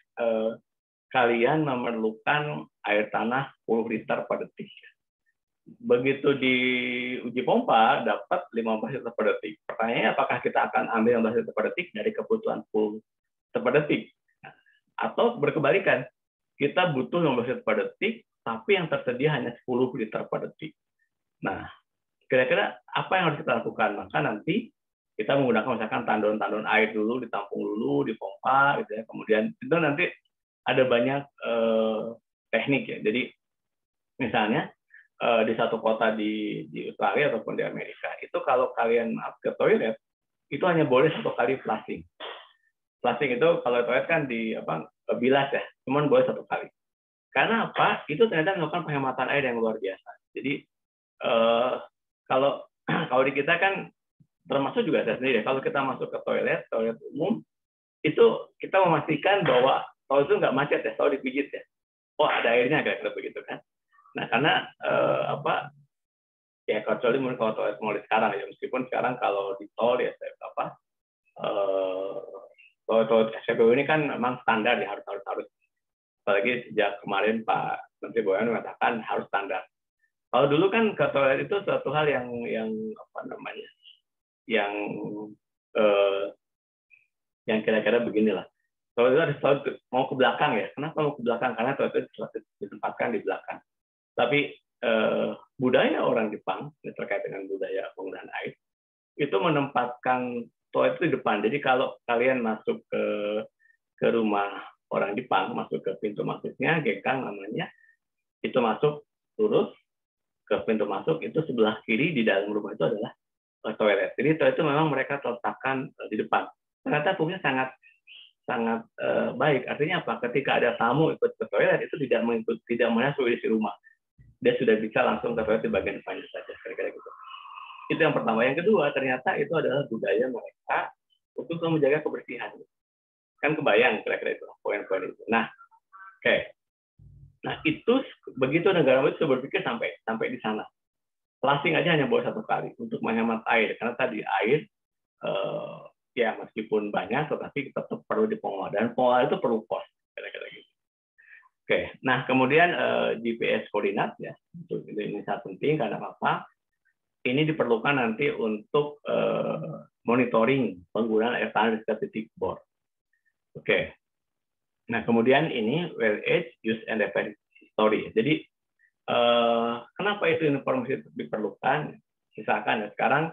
kalian memerlukan air tanah 10 liter per detik. Begitu di uji pompa dapat 15 liter per detik. Pertanyaannya apakah kita akan ambil 15 liter per detik dari kebutuhan 10 liter per detik? Atau berkebalikan, kita butuh 15 liter per detik, tapi yang tersedia hanya 10 liter per detik. Nah, kira-kira apa yang harus kita lakukan? Maka nanti kita menggunakan misalkan tandon-tandon air dulu, ditampung dulu, dipompa, gitu ya. Kemudian itu nanti ada banyak teknik ya. Jadi misalnya di satu kota di Australia ataupun di Amerika, itu kalau kalian ke toilet itu hanya boleh 1 kali flushing. Flushing itu kalau toilet kan bilas ya, cuman boleh 1 kali. Karena apa? Itu ternyata melakukan penghematan air yang luar biasa. Jadi kalau di kita kan termasuk juga saya sendiri, kalau kita masuk ke toilet umum itu kita memastikan bahwa toilet itu nggak macet ya, selalu dipijit ya. Oh ada airnya kira-kira begitu kan. Nah karena ya kecuali mungkin kalau toilet mulai sekarang ya, meskipun sekarang kalau di tol ya toilet SPBU ini kan memang standar ya, harus apalagi sejak kemarin Pak Menteri BUMN mengatakan harus standar. Kalau dulu kan ke toilet itu suatu hal yang kira-kira beginilah. Toilet itu harus selalu mau ke belakang ya. Kenapa mau ke belakang? Karena toilet itu ditempatkan di belakang. Tapi budaya orang Jepang terkait dengan budaya penggunaan air itu menempatkan toilet itu di depan. Jadi kalau kalian masuk ke rumah orang Jepang, masuk ke pintu masuknya, gengkang namanya, itu masuk lurus ke pintu masuk, itu sebelah kiri di dalam rumah itu adalah toilet. Jadi toilet itu memang mereka letakkan di depan. Ternyata fungsinya sangat baik. Artinya apa? Ketika ada tamu ikut ke toilet itu tidak masuk isi rumah. Dia sudah bisa langsung ke toilet di bagian depannya saja. Kira-kira gitu. Itu yang pertama. Yang kedua, ternyata itu adalah budaya mereka untuk menjaga kebersihan. Kan kebayang kira-kira itu poin-poin itu. Nah, oke. Nah itu begitu negara itu berpikir sampai di sana. Flushing aja hanya boleh 1 kali untuk menghemat air, karena tadi air ya meskipun banyak tetapi tetap perlu dipongol, dan pongol itu perlu kos kira-kira gitu. Oke, nah kemudian GPS koordinat ya, ini sangat penting karena apa? Ini diperlukan nanti untuk monitoring penggunaan air tanah di setiap titik bor. Oke. Nah, kemudian ini well age, use and reference history. Jadi kenapa itu informasi diperlukan? Misalkan ya, sekarang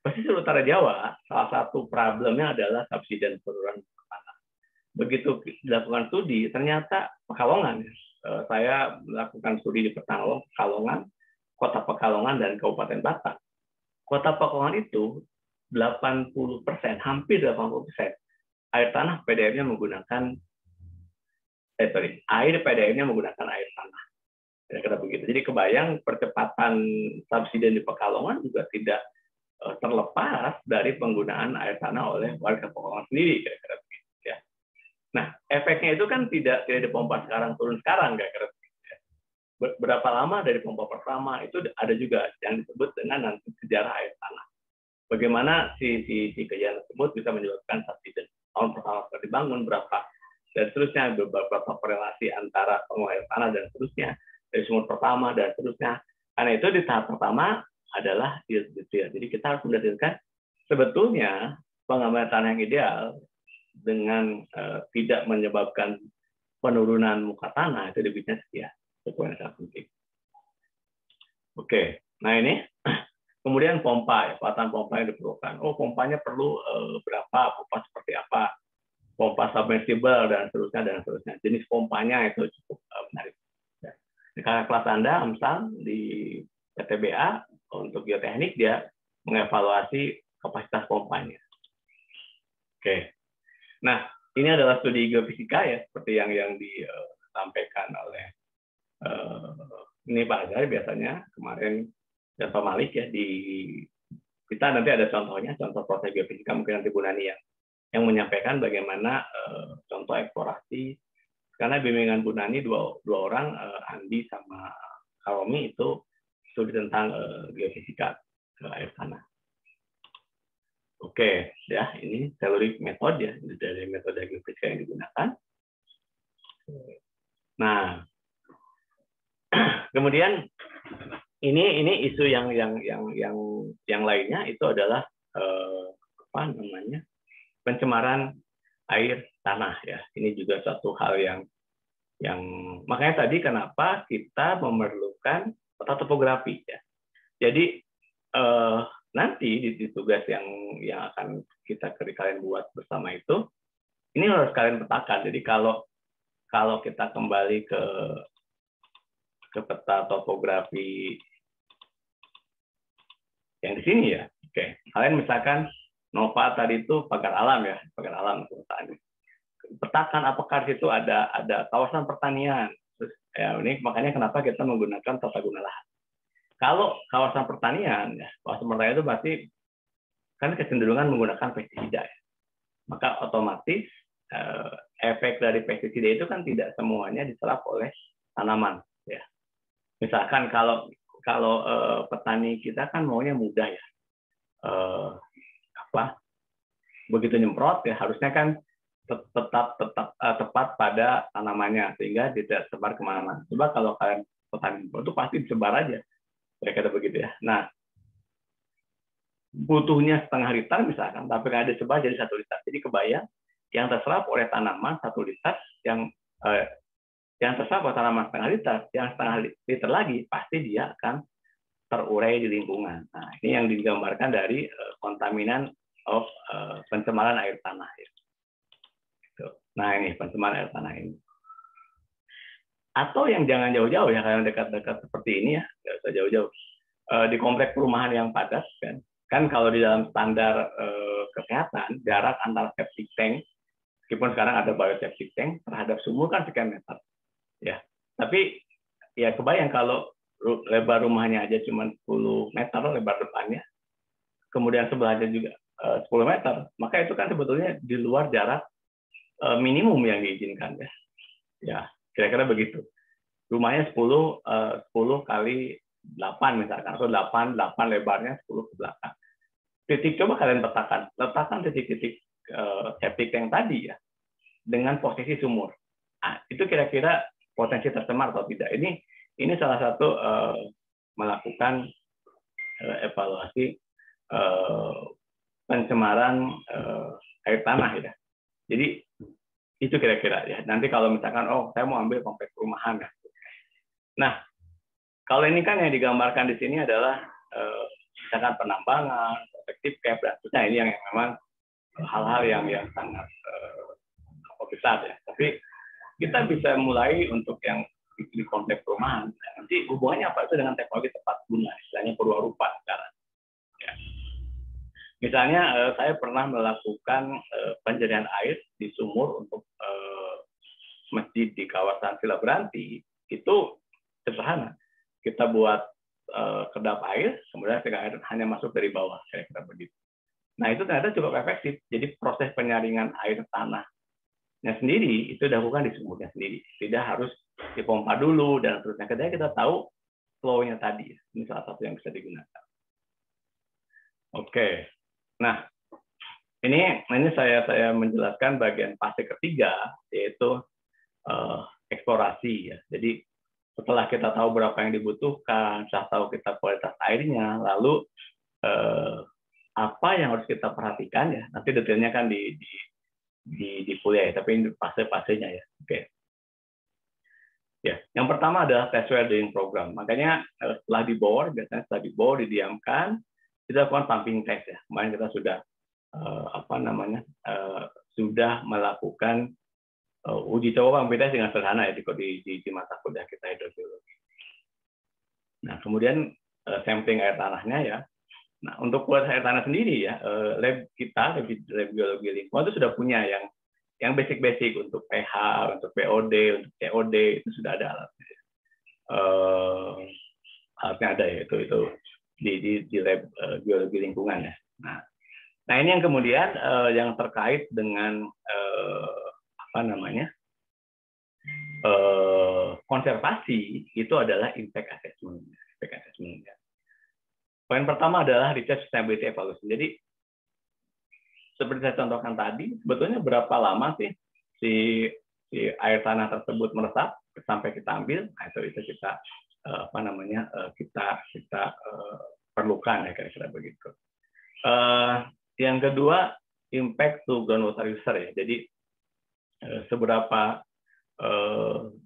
pesisir utara Jawa salah satu problemnya adalah subsiden penurunan tanah. Begitu dilakukan studi, ternyata Pekalongan. Saya melakukan studi di Pekalongan, Kota Pekalongan dan Kabupaten Batang. Kota Pekalongan itu 80%, hampir 80% air tanah PDM-nya menggunakan air PDM-nya menggunakan air tanah. Kira-kira begitu. Jadi kebayang percepatan subsiden di Pekalongan juga tidak terlepas dari penggunaan air tanah oleh warga Pekalongan sendiri. Kira-kira begitu. Ya. Nah, efeknya itu kan tidak dipompa sekarang turun sekarang. Kira-kira begitu. Ya. Berapa lama dari pompa pertama itu ada juga yang disebut dengan nanti sejarah air tanah. Bagaimana si kejadian tersebut bisa menyebabkan subsiden. Tahun pertama dibangun berapa, dan seterusnya, beberapa korelasi antara pengelolaan air tanah dan seterusnya, dari sumur pertama dan seterusnya. Karena itu di tahap pertama adalah detail. Jadi kita harus mendetailkan sebetulnya pengambilan tanah yang ideal dengan tidak menyebabkan penurunan muka tanah itu debitnya sekian. Itu yang sangat penting. Oke, nah ini Kemudian pompa, ya, peralatan pompa yang diperlukan. Oh, pompanya perlu berapa, pompa seperti apa, pompa submersible dan seterusnya. Jenis pompanya itu cukup menarik. Ya. Di kakak kelas Anda, AMSAM di PTBA untuk geoteknik dia mengevaluasi kapasitas pompanya. Oke. Nah, ini adalah studi geofisika ya, seperti yang disampaikan oleh ini Pak Azhar biasanya kemarin dan Pak Malik ya kita nanti ada contohnya, contoh proses geofisika mungkin nanti Bu Nani yang menyampaikan bagaimana contoh eksplorasi karena bimbingan Bu Nani dua orang Andi sama Karomi itu studi tentang geofisika air tanah. Oke, ya ini teori metode ya dari metode geofisika yang digunakan. Nah, kemudian ini isu yang lainnya itu adalah apa namanya pencemaran air tanah ya. Ini juga satu hal yang makanya tadi kenapa kita memerlukan peta topografi ya. Jadi nanti di tugas yang akan kita kalian buat bersama itu ini harus kalian petakan. Jadi kalau kita kembali ke peta topografi yang di sini ya. Oke, kalian misalkan Nova tadi itu pagar alam ya, pagar alam tadi. Petakan apakah di situ ada kawasan pertanian. Terus ya ini makanya kenapa kita menggunakan tata guna lahan. Kalau kawasan pertanian ya, kawasan pertanian itu berarti kan kecenderungan menggunakan pestisida ya. Maka otomatis efek dari pestisida itu kan tidak semuanya diserap oleh tanaman ya. Misalkan kalau petani kita kan maunya mudah ya, begitu nyemprot ya harusnya kan tetap tepat pada tanamannya sehingga tidak sebar kemana-mana. Coba kalau kalian petani itu pasti disebar aja, mereka begitu ya. Nah, butuhnya setengah liter misalkan, tapi nggak ada sebar jadi 1 liter. Jadi kebayang yang terserap oleh tanaman 1 liter yang terserap oleh tanaman setengah liter, yang setengah liter lagi pasti dia akan terurai di lingkungan. Nah, ini yang digambarkan dari kontaminan of pencemaran air tanah. Ya. Nah, ini pencemaran air tanah ini. Atau yang jangan jauh-jauh ya, kalau dekat-dekat seperti ini ya, nggak usah jauh-jauh. Di kompleks perumahan yang padat kan kalau di dalam standar kesehatan jarak antara septic tank, meskipun sekarang ada bioseptic tank terhadap sumur kan sekian meter. Ya, tapi ya kebayang kalau lebar rumahnya aja cuma 10 meter lebar depannya, kemudian sebelahnya juga 10 meter, maka itu kan sebetulnya di luar jarak minimum yang diizinkan ya. Ya, kira-kira begitu. Rumahnya 10 kali 8 misalkan, atau 8 lebarnya 10 ke belakang. Titik coba kalian letakkan titik-titik septic tank tadi ya dengan posisi sumur. Nah, itu kira-kira potensi tercemar atau tidak. Ini salah satu melakukan evaluasi pencemaran air tanah ya. Jadi itu kira-kira ya. Nanti kalau misalkan saya mau ambil kompleks perumahan ya. Nah, kalau ini kan yang digambarkan di sini adalah misalkan penambangan, protective cap dan sebagainya. Ini yang memang hal-hal yang sangat besar ya. Tapi kita bisa mulai untuk yang di konteks perumahan. Nanti hubungannya apa itu dengan teknologi tepat guna, istilahnya perwarupa sekarang. Ya. Misalnya saya pernah melakukan pencarian air di sumur untuk masjid di kawasan Villa Branti. Itu sederhana. Kita buat kedap air, kemudian air hanya masuk dari bawah, kira-kira begitu. Nah itu ternyata cukup efektif. Jadi proses penyaringan air tanahnya sendiri itu dilakukan di sumurnya sendiri, tidak harus dipompa dulu dan terusnya. Ketika kita tahu flow-nya tadi, ini salah satu yang bisa digunakan. Oke, nah ini saya menjelaskan bagian fase ketiga yaitu eksplorasi ya. Jadi setelah kita tahu berapa yang dibutuhkan, setelah tahu kita kualitas airnya, lalu apa yang harus kita perhatikan ya. Nanti detailnya kan di kuliah ya, tapi ini fase-fasenya ya. Oke. Ya, yang pertama adalah test well drilling program. Makanya setelah dibor, biasanya setelah dibor didiamkan, kita lakukan pumping test ya. Kemarin kita sudah sudah melakukan uji coba pumping test dengan sederhana ya di mata kuliah kita hidrogeologi. Nah, kemudian sampling air tanahnya ya. Nah, untuk kualitas air tanah sendiri ya, lab kita, lab biologi lingkungan itu sudah punya yang basic-basic untuk pH, untuk POD, untuk COD itu sudah ada alatnya. Alatnya ada ya, itu di lab biologi lingkungan ya. Nah ini yang kemudian yang terkait dengan konservasi itu adalah impact assessment. Poin pertama adalah research sustainability evaluation. Jadi seperti saya contohkan tadi, sebetulnya berapa lama sih si air tanah tersebut meresap sampai kita ambil? Nah, itu kita kita perlukan ya kira-kira begitu. Yang kedua, impact to groundwater user ya. Jadi seberapa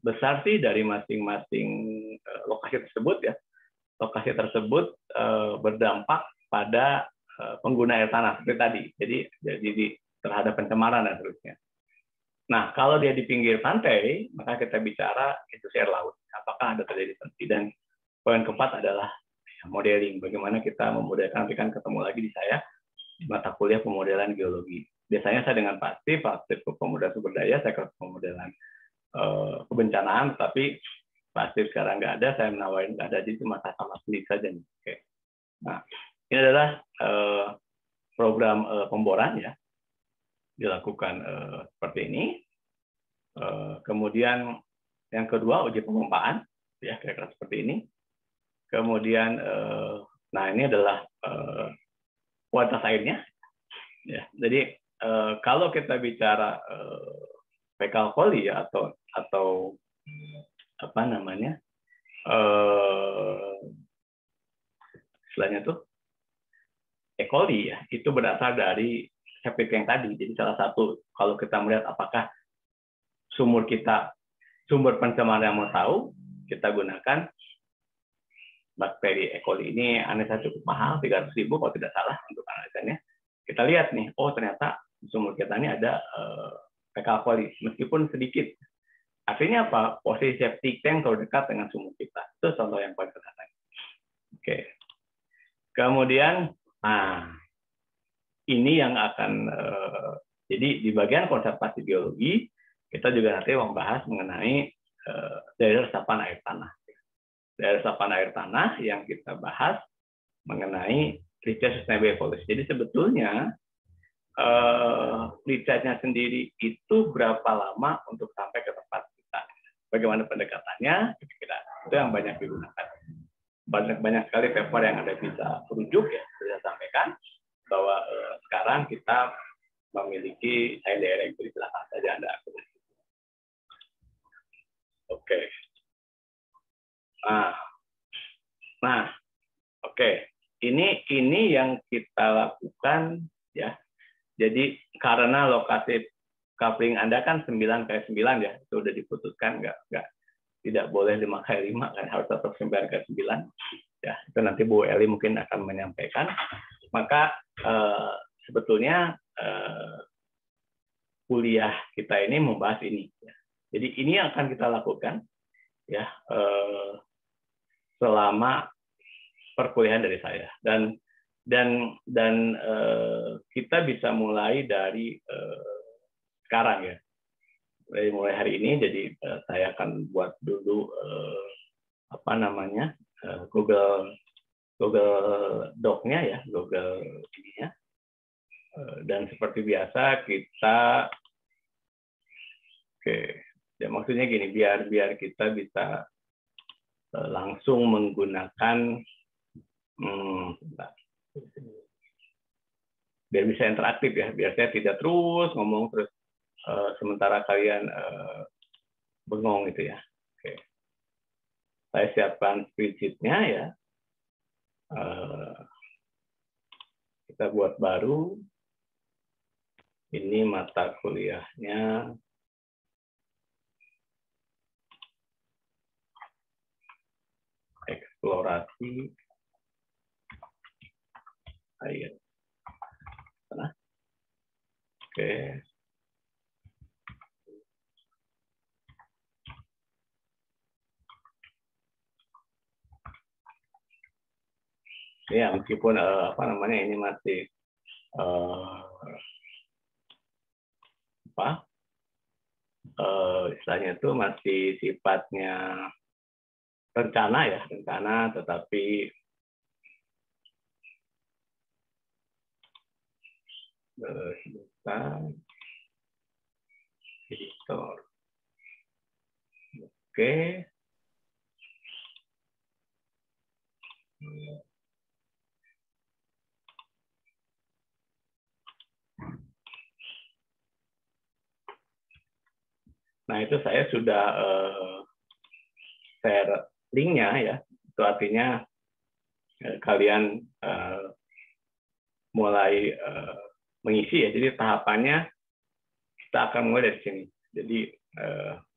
besar sih dari masing-masing lokasi tersebut ya. Lokasi tersebut berdampak pada pengguna air tanah seperti tadi. Jadi terhadap pencemaran dan seterusnya. Nah, kalau dia di pinggir pantai, maka kita bicara institusi air laut. Apakah ada terjadi tensi? Dan poin keempat adalah modeling. Bagaimana kita memodelkan, nanti kan ketemu lagi di saya di mata kuliah pemodelan geologi. Biasanya saya dengan pasif pemodelan sumber daya, saya ke pemodelan kebencanaan, tapi pasif sekarang nggak ada, saya menawarin nggak ada, jadi cuma sama sendiri saja. Oke. Nah, ini adalah program pemboran ya, dilakukan seperti ini. Kemudian yang kedua uji pemompaan, ya kira-kira seperti ini. Kemudian, nah ini adalah kualitas airnya. Ya, jadi kalau kita bicara fecal quality ya, atau apa namanya, istilahnya tuh E. coli ya, itu berasal dari septic yang tadi. Jadi salah satu kalau kita melihat apakah sumber pencemaran yang mau tahu, kita gunakan bakteri E. coli ini. Analisa cukup mahal, 300.000 kalau tidak salah untuk analisanya. Kita lihat nih, oh ternyata sumur kita ini ada fecal coli meskipun sedikit. Artinya apa? Posisi septic tank terlalu dekat dengan sumur kita. Itu contoh yang paling sederhana. Oke. Kemudian, nah ini yang akan jadi di bagian konservasi biologi kita juga nanti membahas mengenai daerah resapan air tanah. Daerah resapan air tanah yang kita bahas mengenai research sustainable evolution. Jadi sebetulnya risetnya sendiri itu berapa lama untuk sampai ke tempat kita? Bagaimana pendekatannya? Kira-kira itu yang banyak digunakan. Banyak sekali paper yang ada bisa merujuk ya, bisa sampaikan bahwa sekarang kita memiliki daerah itu, silakan saja Anda. Oke. Nah, oke. Ini yang kita lakukan ya. Jadi karena lokasi coupling Anda kan 9x9 ya, itu udah diputuskan tidak boleh 5x5 kan, harus tetap 9x9 ya. Itu nanti Bu Eli mungkin akan menyampaikan. Maka sebetulnya kuliah kita ini membahas ini ya. Jadi ini yang akan kita lakukan ya selama perkuliahan dari saya, dan kita bisa mulai dari sekarang ya, mulai hari ini. Jadi saya akan buat dulu Google Doc-nya ya, Google ininya, dan seperti biasa kita ya maksudnya gini, biar kita bisa langsung menggunakan biar bisa interaktif ya, biar saya tidak terus ngomong terus sementara kalian bengong gitu ya. Oke. Saya siapkan spreadsheet-nya ya. Kita buat baru. Ini mata kuliahnya. Eksplorasi air. Sana. Oke. Ya, meskipun apa namanya ini masih apa istilahnya itu masih sifatnya rencana ya, rencana, tetapi editor. Oke. Nah, itu saya sudah share linknya ya. Itu artinya kalian mulai mengisi ya. Jadi tahapannya kita akan mulai dari sini. Jadi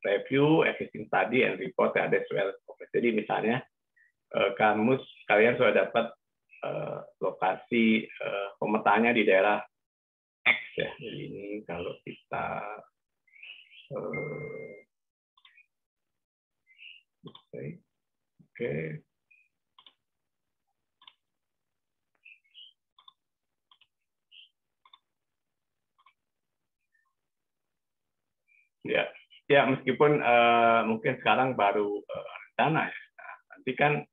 review, existing study, and report as well. Jadi misalnya kamus kalian sudah dapat lokasi pemetaannya di daerah X ya. Jadi ini kalau kita oke. Ya meskipun mungkin sekarang baru rencana ya. Nah, nanti kan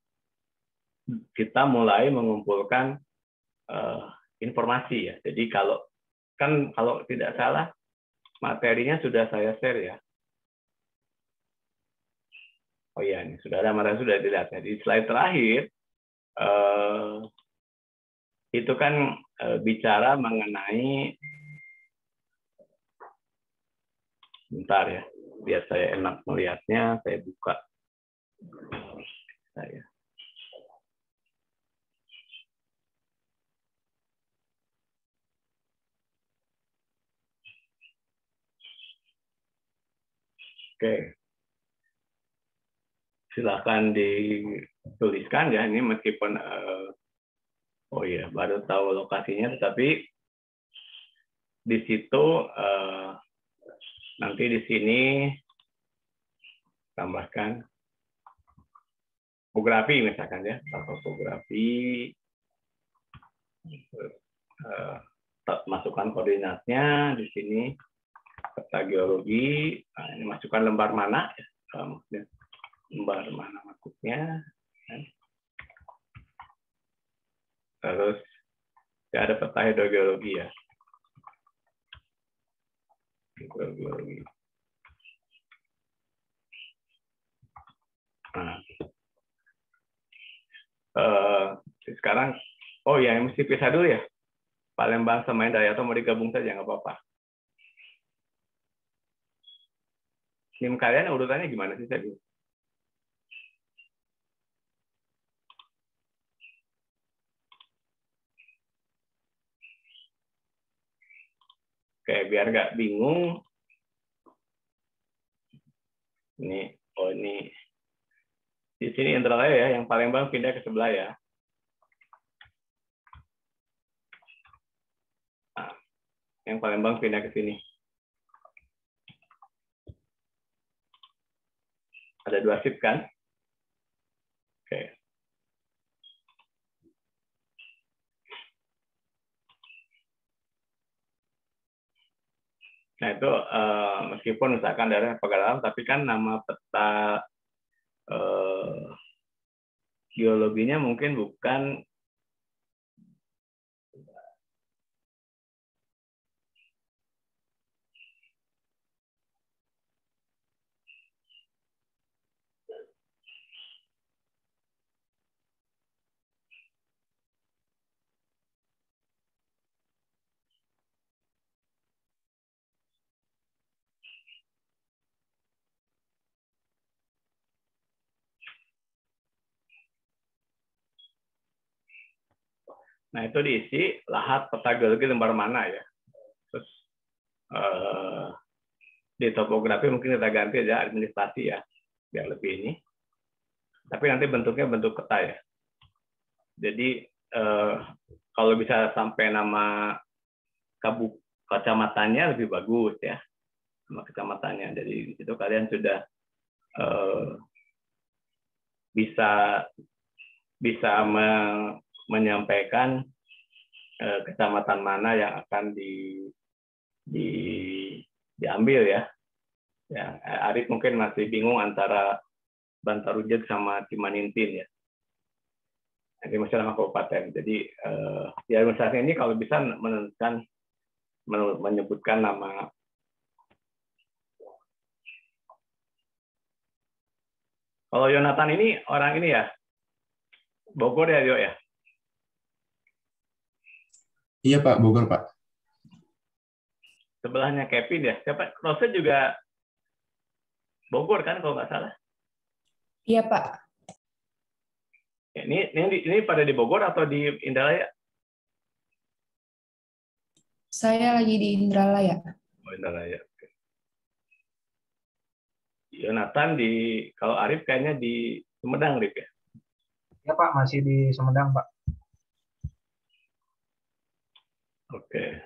kita mulai mengumpulkan informasi ya. Jadi kalau tidak salah materinya sudah saya share ya. Oh iya, ini sudah ada materi, sudah dilihat. Di slide terakhir itu kan bicara mengenai, bentar ya, biar saya enak melihatnya, saya buka. Saya. Oke. Silakan dituliskan ya, ini meskipun oh iya baru tahu lokasinya, tetapi di situ nanti di sini tambahkan topografi misalkan ya, topografi, masukkan koordinatnya di sini, peta geologi, nah, ini masukkan lembar mana ya, maksudnya lembar mana maksudnya, terus ya ada peta hidrogeologi ya, hidrogeologi. Nah, sekarang, oh ya mesti pisah dulu ya, Palembang sama Indrayat mau digabung saja nggak apa-apa. NIM kalian urutannya gimana sih tadi? Oke, biar nggak bingung. Ini, oh ini. Di sini Indralaya ya, yang Palembang pindah ke sebelah ya. Nah, yang Palembang pindah ke sini. Ada 2 shift kan? Oke. Nah itu meskipun misalkan daerah Pegadaian, tapi kan nama peta geologinya mungkin bukan nah itu diisi lahat peta geologi lembar mana ya. Terus di topografi mungkin kita ganti aja administrasi ya, biar lebih ini. Tapi nanti bentuknya bentuk peta ya. Jadi kalau bisa sampai nama kecamatannya lebih bagus ya, nama kecamatannya. Jadi di situ kalian sudah bisa menyampaikan kecamatan mana yang akan diambil ya. Ya, Arif mungkin masih bingung antara Bantarujeg sama Cimanintin ya. Jadi masih nama kabupaten. Jadi di administrasi ini kalau bisa menyebutkan nama. Kalau Yonatan ini orang ini ya, Bogor ya, Yo ya? Iya Pak, Bogor Pak. Sebelahnya Kevin ya. Siapa? Rose juga Bogor kan kalau nggak salah. Iya Pak. Ini pada di Bogor atau di Indralaya? Saya lagi di Indralaya. Oh, Indralaya. Yonatan kalau Arif kayaknya di Sumedang, Arif ya? Ya Pak, masih di Sumedang Pak. Oke.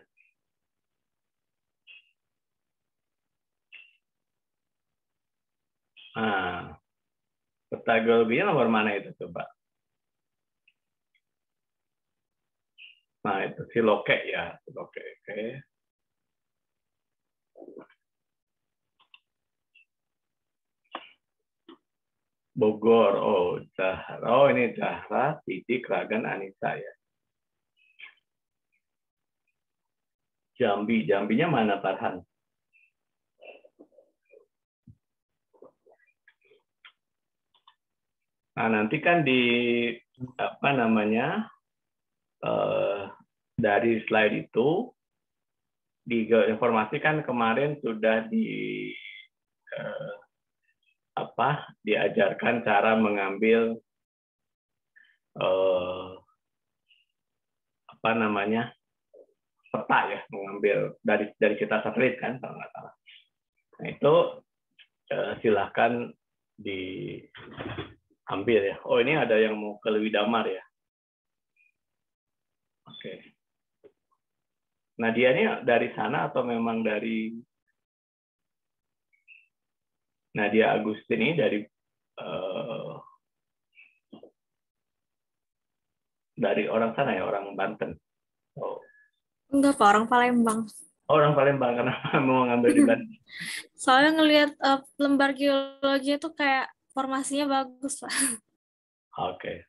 Nah, peta geologinya nomor mana itu coba? Nah, itu Siloke ya, Siloke. Oke. Bogor, ini Zahra, Titik, Ragan, Anissa ya. Jambinya mana Farhan? Nah, nanti kan dari slide itu diinformasikan kemarin sudah diajarkan cara mengambil peta ya, mengambil dari kita satelit kan kalau nggak salah. Nah itu silahkan diambil ya. Oh ini ada yang mau ke Lewi Damar ya. Oke. Nah dia ini dari sana atau memang dari Nadia Agustin ini dari orang sana ya, orang Banten. Oh. Enggak Pak, orang Palembang. Orang Palembang, kenapa mau ngambil di Banten? Soalnya ngelihat lembar geologi itu kayak formasinya bagus Pak. Oke.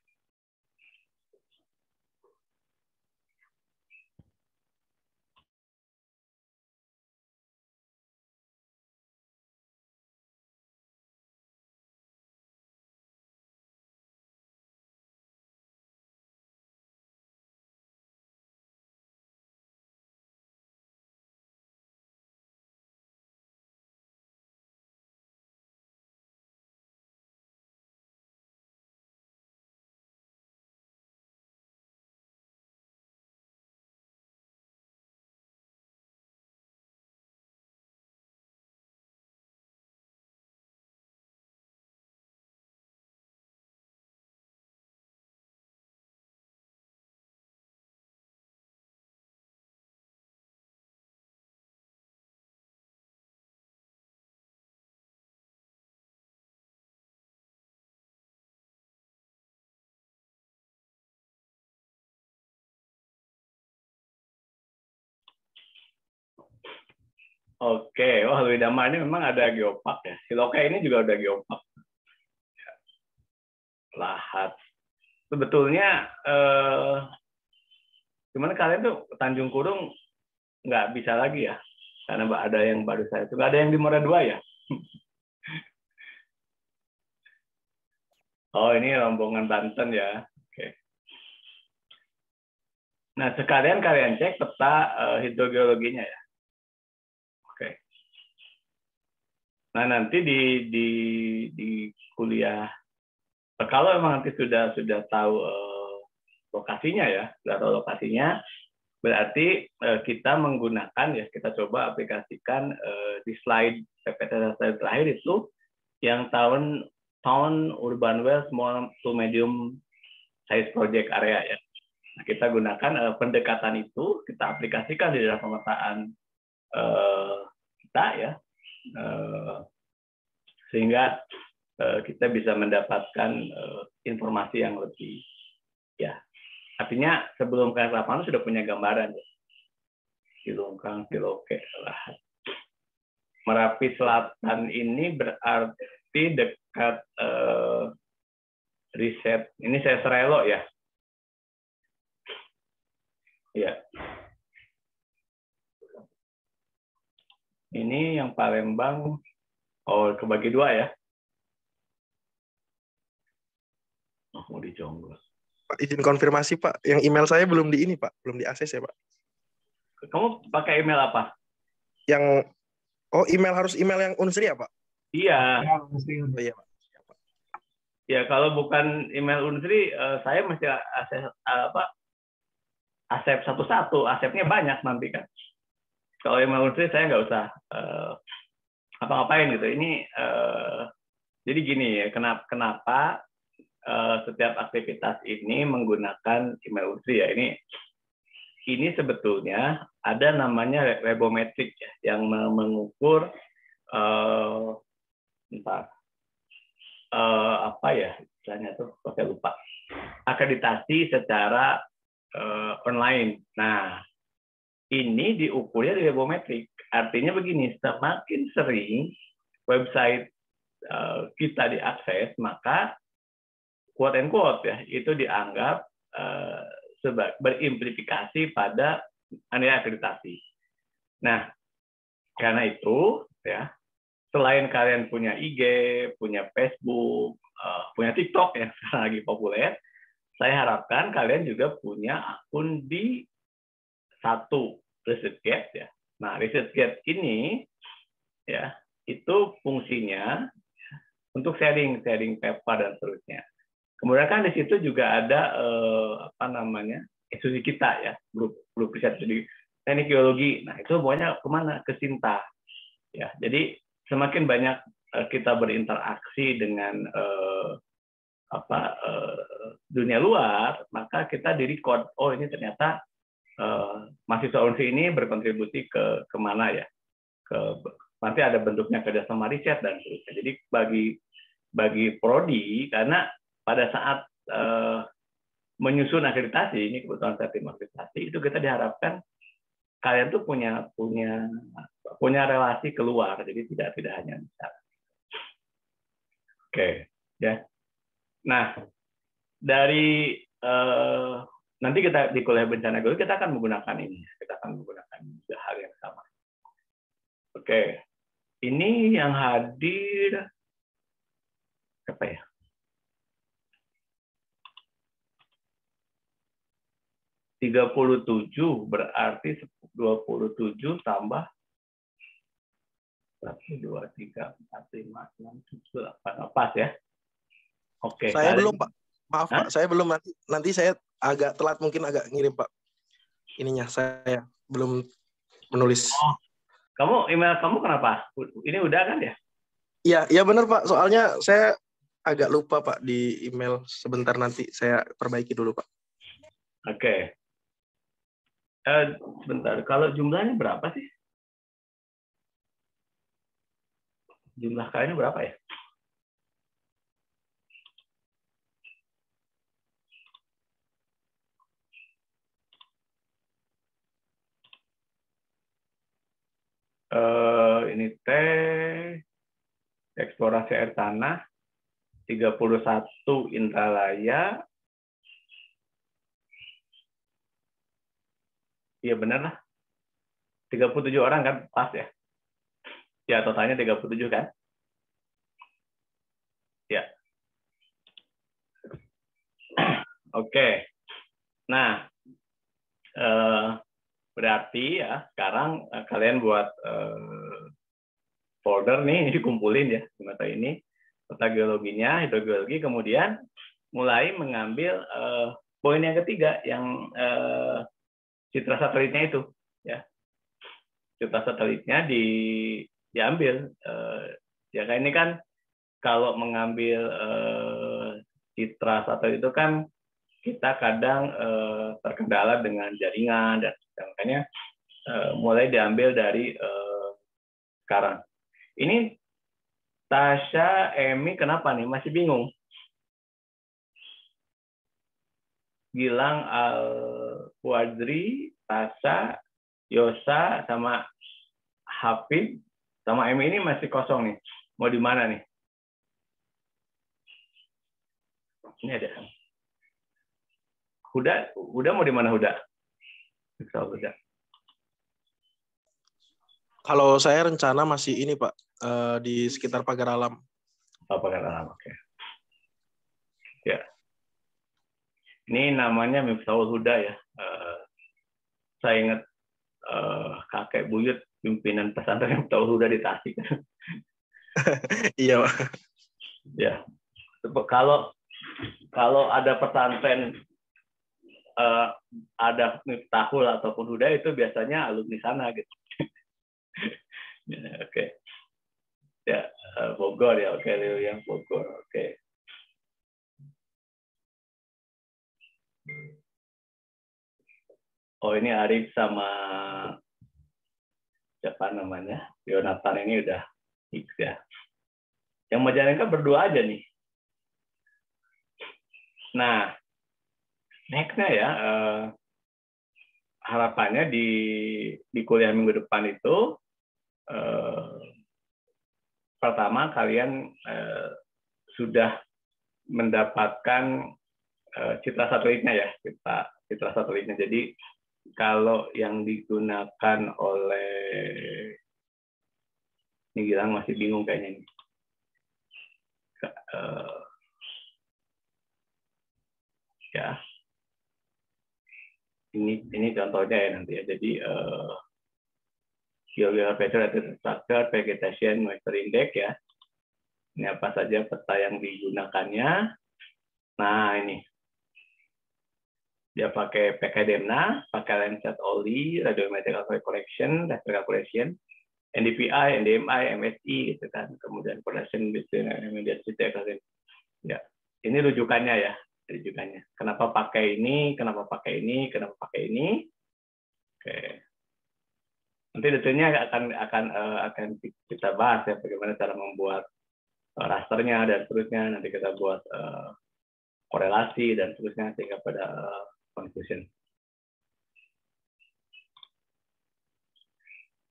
Oke, wah Lewi Damar ini memang ada geopark ya. Siloke ini juga ada geopark. Lahat. Sebetulnya, cuman kalian tuh Tanjung Kurung nggak bisa lagi ya, karena ada yang baru saya itu nggak ada yang di Muara II ya. Oh ini rombongan Banten ya. Oke. Nah sekalian kalian cek peta hidrogeologinya ya. Oke. Nah nanti di kuliah, kalau memang nanti sudah tahu lokasinya ya, sudah tahu lokasinya, berarti kita menggunakan ya, kita coba aplikasikan di slide PPT slide terakhir itu yang town urban well small to medium size project area ya. Nah, kita gunakan pendekatan itu, kita aplikasikan di dalam pemetaan kita ya, sehingga kita bisa mendapatkan informasi yang lebih ya. Artinya sebelum ke lapangan sudah punya gambaran ya. Silungkang, Siloke, Lahat. Merapi Selatan ini berarti dekat riset. Ini saya Serelo ya. Ya. Ini yang Palembang, kebagi dua ya. Mau diconggol. Pak, izin konfirmasi Pak, yang email saya belum di ini Pak, belum diakses ya Pak. Kamu pakai email apa? Yang email harus email yang Unsri ya Pak? Iya. Ya, mesti. Oh, iya Pak. Ya kalau bukan email Unsri, saya mesti asep satu-satu. Asepnya banyak nanti kan. Kalau email Unsri saya nggak usah apa-ngapain gitu. Ini jadi gini ya, kenapa setiap aktivitas ini menggunakan email Unsri ya. Ini sebetulnya ada namanya webometrik ya, yang mengukur apa ya istilahnya tuh, saya lupa, akreditasi secara online. Nah, ini diukurnya di webometrik. Artinya begini, semakin sering website kita diakses, maka quote and quote ya itu dianggap berimplikasi pada nilai akreditasi. Nah, karena itu ya, selain kalian punya IG, punya Facebook, punya TikTok yang sekarang lagi populer, saya harapkan kalian juga punya akun di satu ResearchGate ya. Nah, ResearchGate ini ya itu fungsinya untuk sharing paper dan seterusnya. Kemudian kan di situ juga ada institusi kita ya, grup riset di teknik geologi. Nah, itu semuanya kemana? Ke Sinta. Ya, jadi semakin banyak kita berinteraksi dengan dunia luar, maka kita di-record. Oh, ini ternyata mahasiswa Unsri ini berkontribusi ke kemana ya? Nanti ada bentuknya kerjasama riset dan seterusnya. Jadi bagi prodi, karena pada saat menyusun akreditasi, ini kebetulan saya tim akreditasi, itu kita diharapkan kalian tuh punya relasi keluar, jadi tidak hanya bicara. Oke, ya. Nah, dari nanti kita di kuliah bencana geologi kita akan menggunakan ini, kita akan menggunakan hal yang sama. Oke, ini yang hadir apa ya? 37 berarti 27 tambah 1, 2, 3, 4, 5, 6, 7, 8. Pas ya? Oke. Saya belum Pak. Maaf Pak, saya belum, nanti saya agak telat, mungkin agak ngirim Pak. Ininya saya belum menulis. Oh, kamu email kamu kenapa? Ini udah kan ya? Iya benar Pak. Soalnya saya agak lupa Pak di email, sebentar nanti saya perbaiki dulu Pak. Oke. Sebentar, kalau jumlahnya berapa sih? Jumlah kalian berapa ya? Ini eksplorasi air tanah 31 Indralaya. Iya benar lah. 37 orang kan, pas ya? Ya, totalnya 37 kan? Ya. Oke. Nah, berarti ya sekarang kalian buat folder nih, dikumpulin ya mata ini, peta geologinya, hidrogeologi, kemudian mulai mengambil poin yang ketiga yang citra satelitnya itu ya. Citra satelitnya diambil ya, kayak ini kan kalau mengambil citra satelit itu kan kita kadang terkendala dengan jaringan dan makanya mulai diambil dari sekarang. Ini Tasya, Emi, kenapa nih? Masih bingung? Gilang, Al-Wadri, Tasya, Yosa, sama Hafid, sama Emi ini masih kosong nih. Mau di mana nih? Ini ada. Huda mau di mana Huda? Huda. Kalau saya rencana masih ini Pak, di sekitar Pagar Alam. Oh, Pagar Alam, oke. Ya. Ini namanya Miftahul Huda ya. Saya ingat kakek buyut pimpinan pesantren Miftahul Huda di Tasik. Iya Pak. Ya. Kalau ada pesantren ada Miftahul ataupun Huda itu biasanya alumni sana gitu. Ya, oke. Ya, Bogor ya, oke, yang Bogor, oke. Oh, ini Arif sama siapa namanya? Yonatan ini udah X ya. Yang Majalengka berdua aja nih. Nah, next-nya ya, harapannya di kuliah minggu depan itu pertama kalian sudah mendapatkan citra satelitnya ya, citra satelitnya. Jadi kalau yang digunakan oleh ini Gilang masih bingung kayaknya ini. Ya, ini contohnya ya nanti ya. Jadi Geographical Structure, Vegetation, Moisture Index ya. Ini apa saja peta yang digunakannya. Nah ini dia pakai PKDMNA, pakai Landsat OLI, Radiometric Correction, Raster Calculation, NDPI, NDMI, MSI gitu kan. Kemudian Correlation between Immediate System. Ya, ini rujukannya ya. Rujukannya. Kenapa pakai ini? Kenapa pakai ini? Kenapa pakai ini? Oke. Nanti detailnya akan kita bahas ya bagaimana cara membuat rasternya dan seterusnya. Nanti kita buat korelasi dan seterusnya sehingga pada conclusion.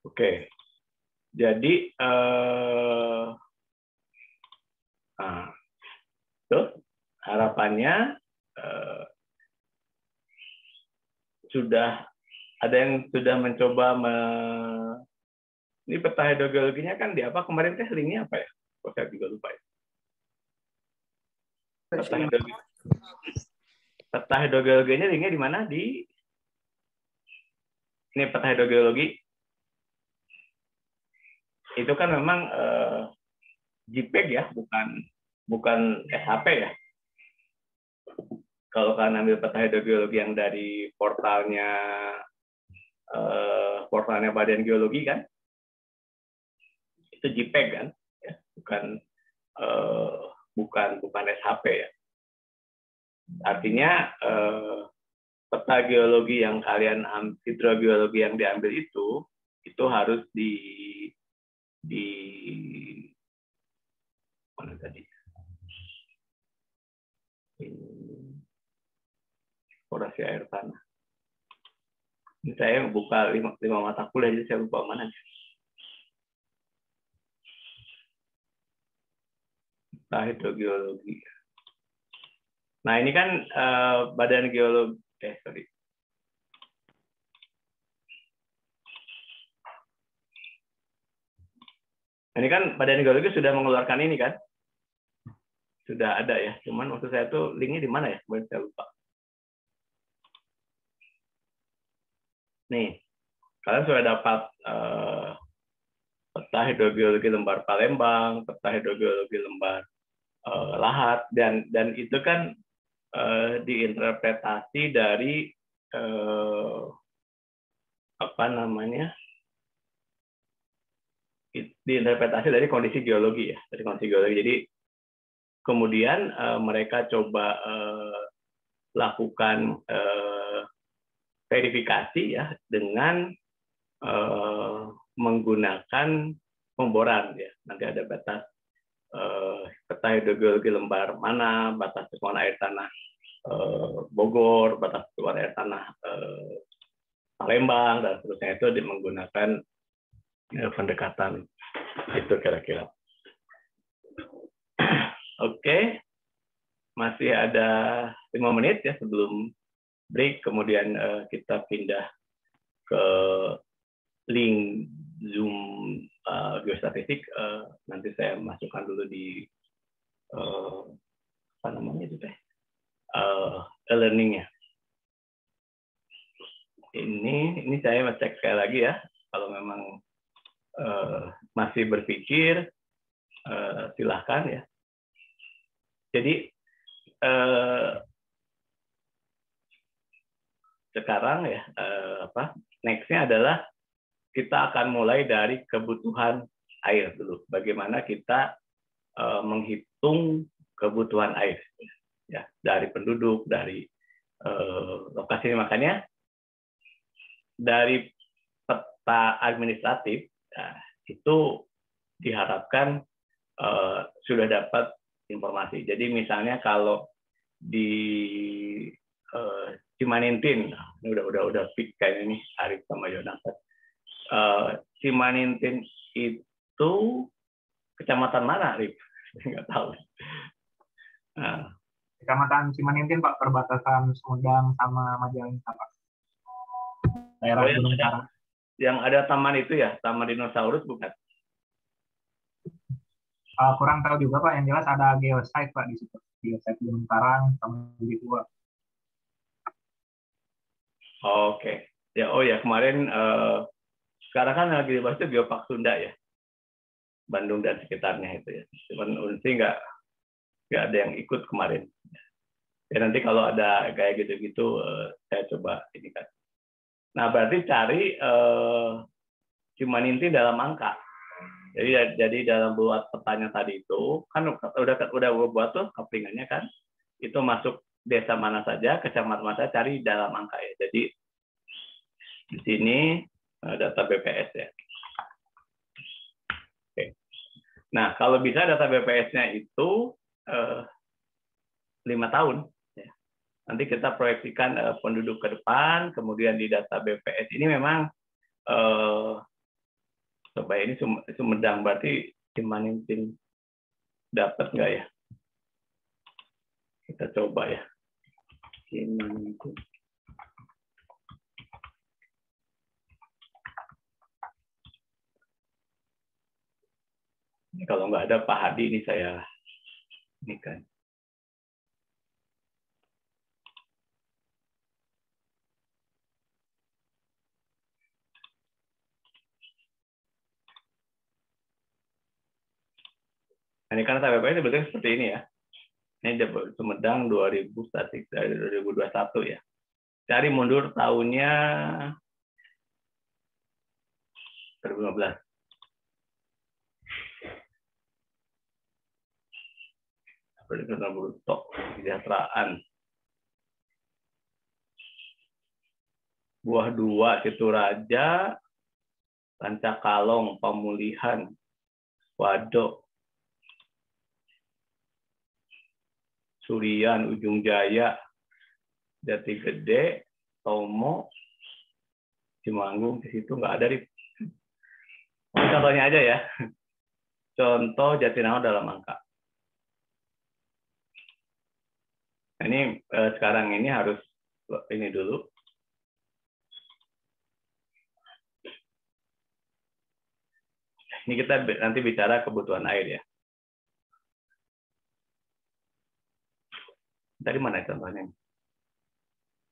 Oke. Jadi tuh harapannya sudah ada yang sudah mencoba ini peta hidrogeologinya kan di apa kemarin teh linknya apa ya? Kok saya juga lupa ya. Peta hidrogeologinya linknya di mana? Di ini peta hidrogeologi. Itu kan memang JPEG ya, bukan SHP ya. Kalau kalian ambil peta hidrogeologi yang dari portalnya Badan Geologi kan, itu JPEG kan, ya, bukan SHP ya. Artinya peta geologi yang hidrogeologi yang diambil itu harus di mana tadi? Eksplorasi air tanah. Ini saya buka 5 mata kuliah, jadi saya lupa mana. Nah, hidrogeologi. Nah, ini kan Badan Geologi. Ini kan Badan Geologi sudah mengeluarkan ini kan? Sudah ada ya. Cuman maksud saya tuh linknya di mana ya? Boleh saya lupa. Nih, kalian sudah dapat peta hidrogeologi lembar Palembang, peta hidrogeologi lembar Lahat, dan itu kan diinterpretasi dari apa namanya? Diinterpretasi dari kondisi geologi ya, dari kondisi geologi. Jadi kemudian mereka coba lakukan verifikasi ya dengan menggunakan pemboran ya. Nanti ada batas peta hidrogeologi lembar mana, batas keseluruhan air tanah Bogor, batas keseluruhan air tanah Palembang dan seterusnya, itu menggunakan pendekatan itu kira-kira. Oke, masih ada 5 menit ya sebelum break, kemudian kita pindah ke link Zoom geostatistik. Nanti saya masukkan dulu di apa namanya itu teh, e-learning-nya. Ini saya cek sekali lagi ya, kalau memang masih berpikir silahkan ya. Jadi sekarang ya next-nya adalah kita akan mulai dari kebutuhan air dulu. Bagaimana kita menghitung kebutuhan air ya, dari penduduk, dari lokasi. Makanya dari peta administratif ya, itu diharapkan sudah dapat informasi. Jadi misalnya kalau di Cimanintin, ini udah pick kayaknya nih Arif sama Yonatan. Cimanintin itu kecamatan mana, Arif? Nggak tahu. Nah. Kecamatan Cimanintin, Pak, perbatasan Sumedang sama Majalengka, Pak. Daerah Gunung Karang. Yang ada taman itu ya, Taman Dinosaurus bukan? Kurang tahu juga, Pak. Yang jelas ada geosite, Pak, di situ. Geosite Gunung Karang, sama di Tua. Oke. Ya, oh ya, kemarin sekarang kan lagi dibahas itu Geopark Sunda ya, Bandung dan sekitarnya itu ya. Cuman Unsi nggak ada yang ikut kemarin. Ya nanti kalau ada kayak gitu-gitu saya coba ini kan. Nah berarti cari Cimaninti dalam angka. Jadi dalam buat petanya tadi itu kan udah buat tuh kepingannya kan. Itu masuk desa mana saja, kecamatan mana saja, cari dalam angka ya. Jadi di sini data BPS ya. Oke. Nah, kalau bisa data BPS-nya itu 5 tahun. Ya. Nanti kita proyeksikan penduduk ke depan, kemudian di data BPS ini memang coba ini Sumedang, berarti Cimanintin dapat nggak ya? Kita coba ya. Cimanintin. Ini kalau nggak ada Pak Hadi ini saya ini kan. Nah, ini karena TPP sebetulnya seperti ini ya. Ini Sumedang 2000 statik dari 2021 ya. Cari mundur tahunnya 2015. Bruto kesejahteraan. Buah 2 Situraja, Rancakalong, Pemulihan, Waduk, Surian, Ujung Jaya, Jati Gede, Tomo, Cimanggung, di situ nggak ada. Contohnya aja ya. Contoh Jatinangor dalam angka. Nah, ini sekarang ini harus ini dulu. Ini kita nanti bicara kebutuhan air ya. Tadi mana contohnya?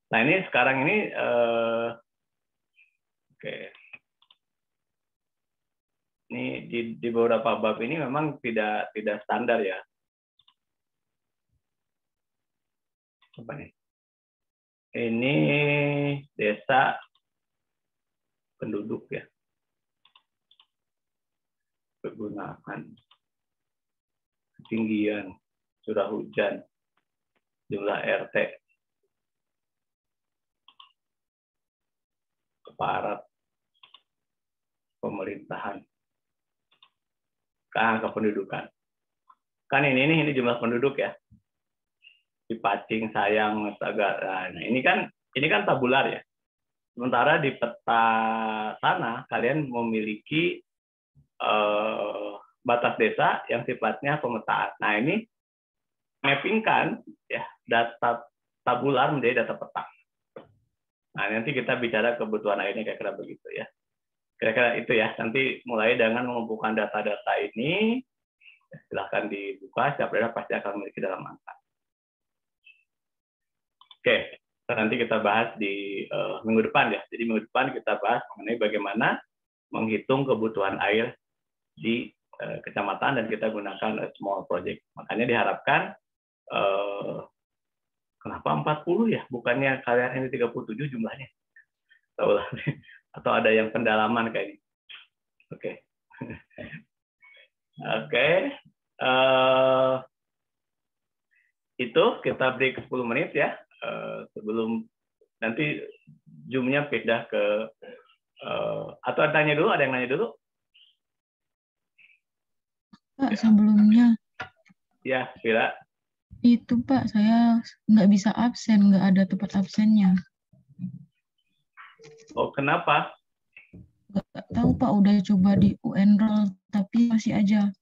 Nah ini sekarang ini, oke. Ini di beberapa bab ini memang tidak standar ya. Apa nih? Ini desa penduduk ya. Kegunaan, ketinggian, curah hujan, jumlah RT, aparat pemerintahan. Kependudukan. Kan ini jumlah penduduk ya. Cipacing, Sayang, Sagara. Nah, ini kan tabular ya. Sementara di peta sana kalian memiliki batas desa yang sifatnya pemetaan. Nah, ini mappingkan ya data tabular menjadi data peta. Nah, nanti kita bicara kebutuhan airnya kira-kira begitu ya. Kira-kira itu ya. Nanti mulai dengan mengumpulkan data-data ini, silahkan dibuka, setiap daerah pasti akan memiliki dalam angka. Oke, nanti kita bahas di minggu depan ya. Jadi minggu depan kita bahas mengenai bagaimana menghitung kebutuhan air di kecamatan dan kita gunakan small project. Makanya diharapkan kenapa 40 ya? Bukannya kalian ini 37 jumlahnya? Tahu lah. Atau ada yang pendalaman kayaknya. Oke. Oke. Itu kita break 10 menit ya. Sebelum nanti Zoom-nya pindah ke atau tanya dulu, ada yang nanya dulu? Pak, sebelumnya Ya, Vira. itu Pak, saya nggak bisa absen, nggak ada tempat absennya. Oh, kenapa? Nggak tahu Pak, udah coba di UN-roll, tapi masih aja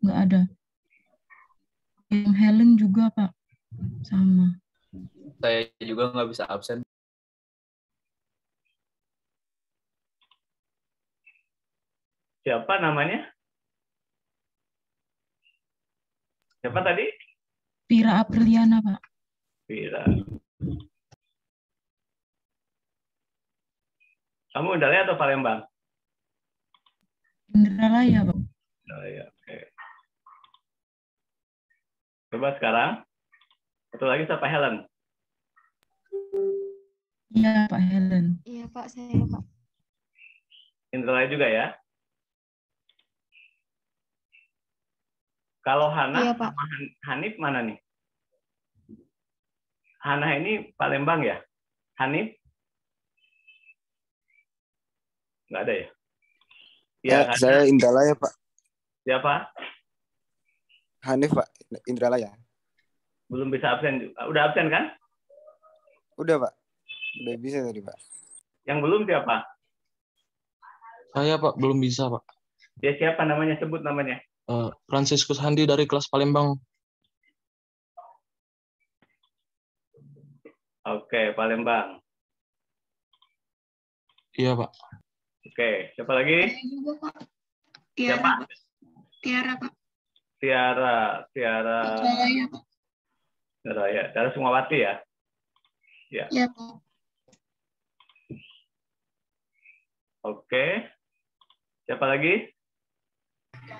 nggak ada. Yang Helen juga Pak, sama. Saya juga nggak bisa absen. Siapa namanya? Siapa tadi? Vira Apriliana Pak. Vira. Kamu Indralaya atau Palembang? Indralaya Pak. Indralaya, oke. Coba sekarang. Satu lagi siapa? Helen. Iya Pak Helen. Iya Pak, saya Pak. Indralaya juga ya? Kalau Hana Iya, sama Hanif mana nih? Hana ini Palembang ya? Hanif? Nggak ada ya? Ya, saya Indralaya, Pak. Siapa? Hanif, Pak. Indralaya. Belum bisa absen. Udah absen kan? Udah, Pak. Udah bisa tadi, Pak. Yang belum siapa? Saya Pak belum bisa Pak. Ya siapa namanya? Sebut namanya. Franciscus Handi dari kelas Palembang. Oke, Palembang. Iya Pak. Oke, siapa lagi? Saya juga Pak. Siapa? Tiara Pak. Tiara. Indralaya Pak. Indralaya. Tiara Sukmawati ya? Ya. Iya Pak. Oke. Siapa lagi?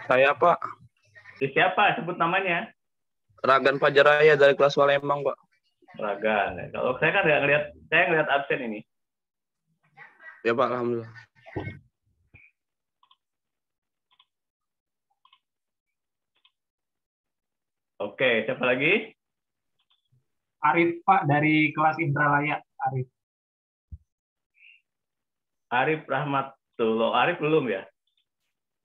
Saya Pak. Siapa? Sebut namanya. Ragan Pajaraya dari kelas Palembang Pak. Ragan. Kalau saya kan nggak ngeliat, saya ngeliat absen ini. Ya Pak, alhamdulillah. Oke, siapa lagi? Arif Pak dari kelas Indralaya. Arif. Arif Rahmatullah. Arif belum ya?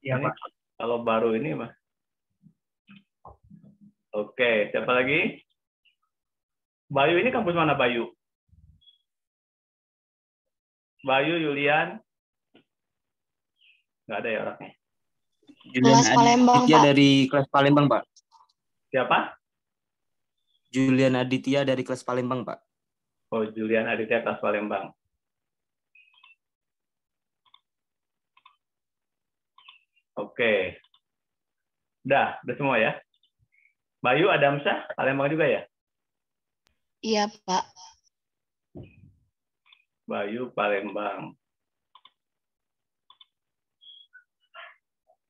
Iya Pak. Kalau baru ini Mas. Oke, siapa lagi? Bayu ini kampus mana Bayu? Bayu, Yulian? Nggak ada ya orangnya. Kelas Palembang, Aditya Pak. dari kelas Palembang, Pak. Siapa? Julian Aditya dari kelas Palembang, Pak. Oh, Julian Aditya kelas Palembang. Oke. Udah semua ya? Bayu Adamsyah, Palembang juga ya? Iya Pak. Bayu, Palembang.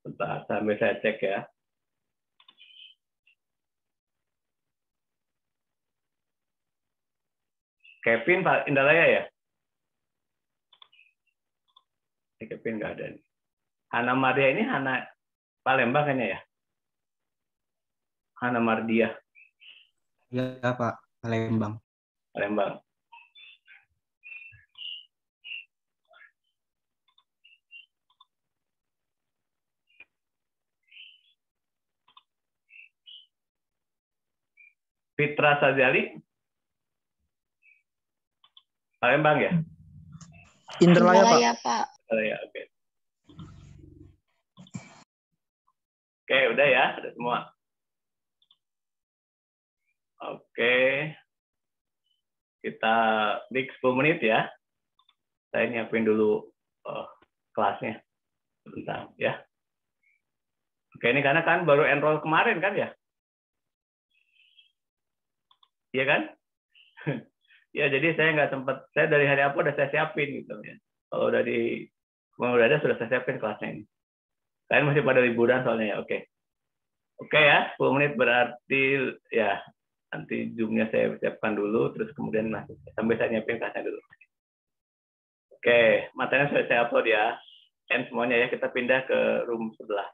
Bentar, sambil saya cek ya. Kevin, Indralaya ya? Kevin nggak ada. Hana Mardia ini Hana Palembang kayaknya ya? Hana Mardia. Iya, Pak. Palembang. Palembang. Fitra Sazali. Palembang ya? Indralaya, Pak. Indralaya, Pak. Ya, oke. Oke, udah ya, udah semua. Oke. Kita break 10 menit ya. Saya nyiapin dulu kelasnya. Sebentar ya. Oke, ini karena kan baru enroll kemarin kan ya? Iya kan? Ya, jadi saya nggak sempat, saya dari hari apa udah saya siapin gitu ya. Kalau udah ada sudah saya siapin kelasnya ini. Kalian masih pada liburan soalnya ya, oke. Oke ya, 10 menit berarti ya nanti Zoom-nya saya siapkan dulu, terus kemudian masuk sampai saya nyiapin kelasnya dulu. Oke, materinya sudah saya upload ya. Dan semuanya ya, kita pindah ke room sebelah.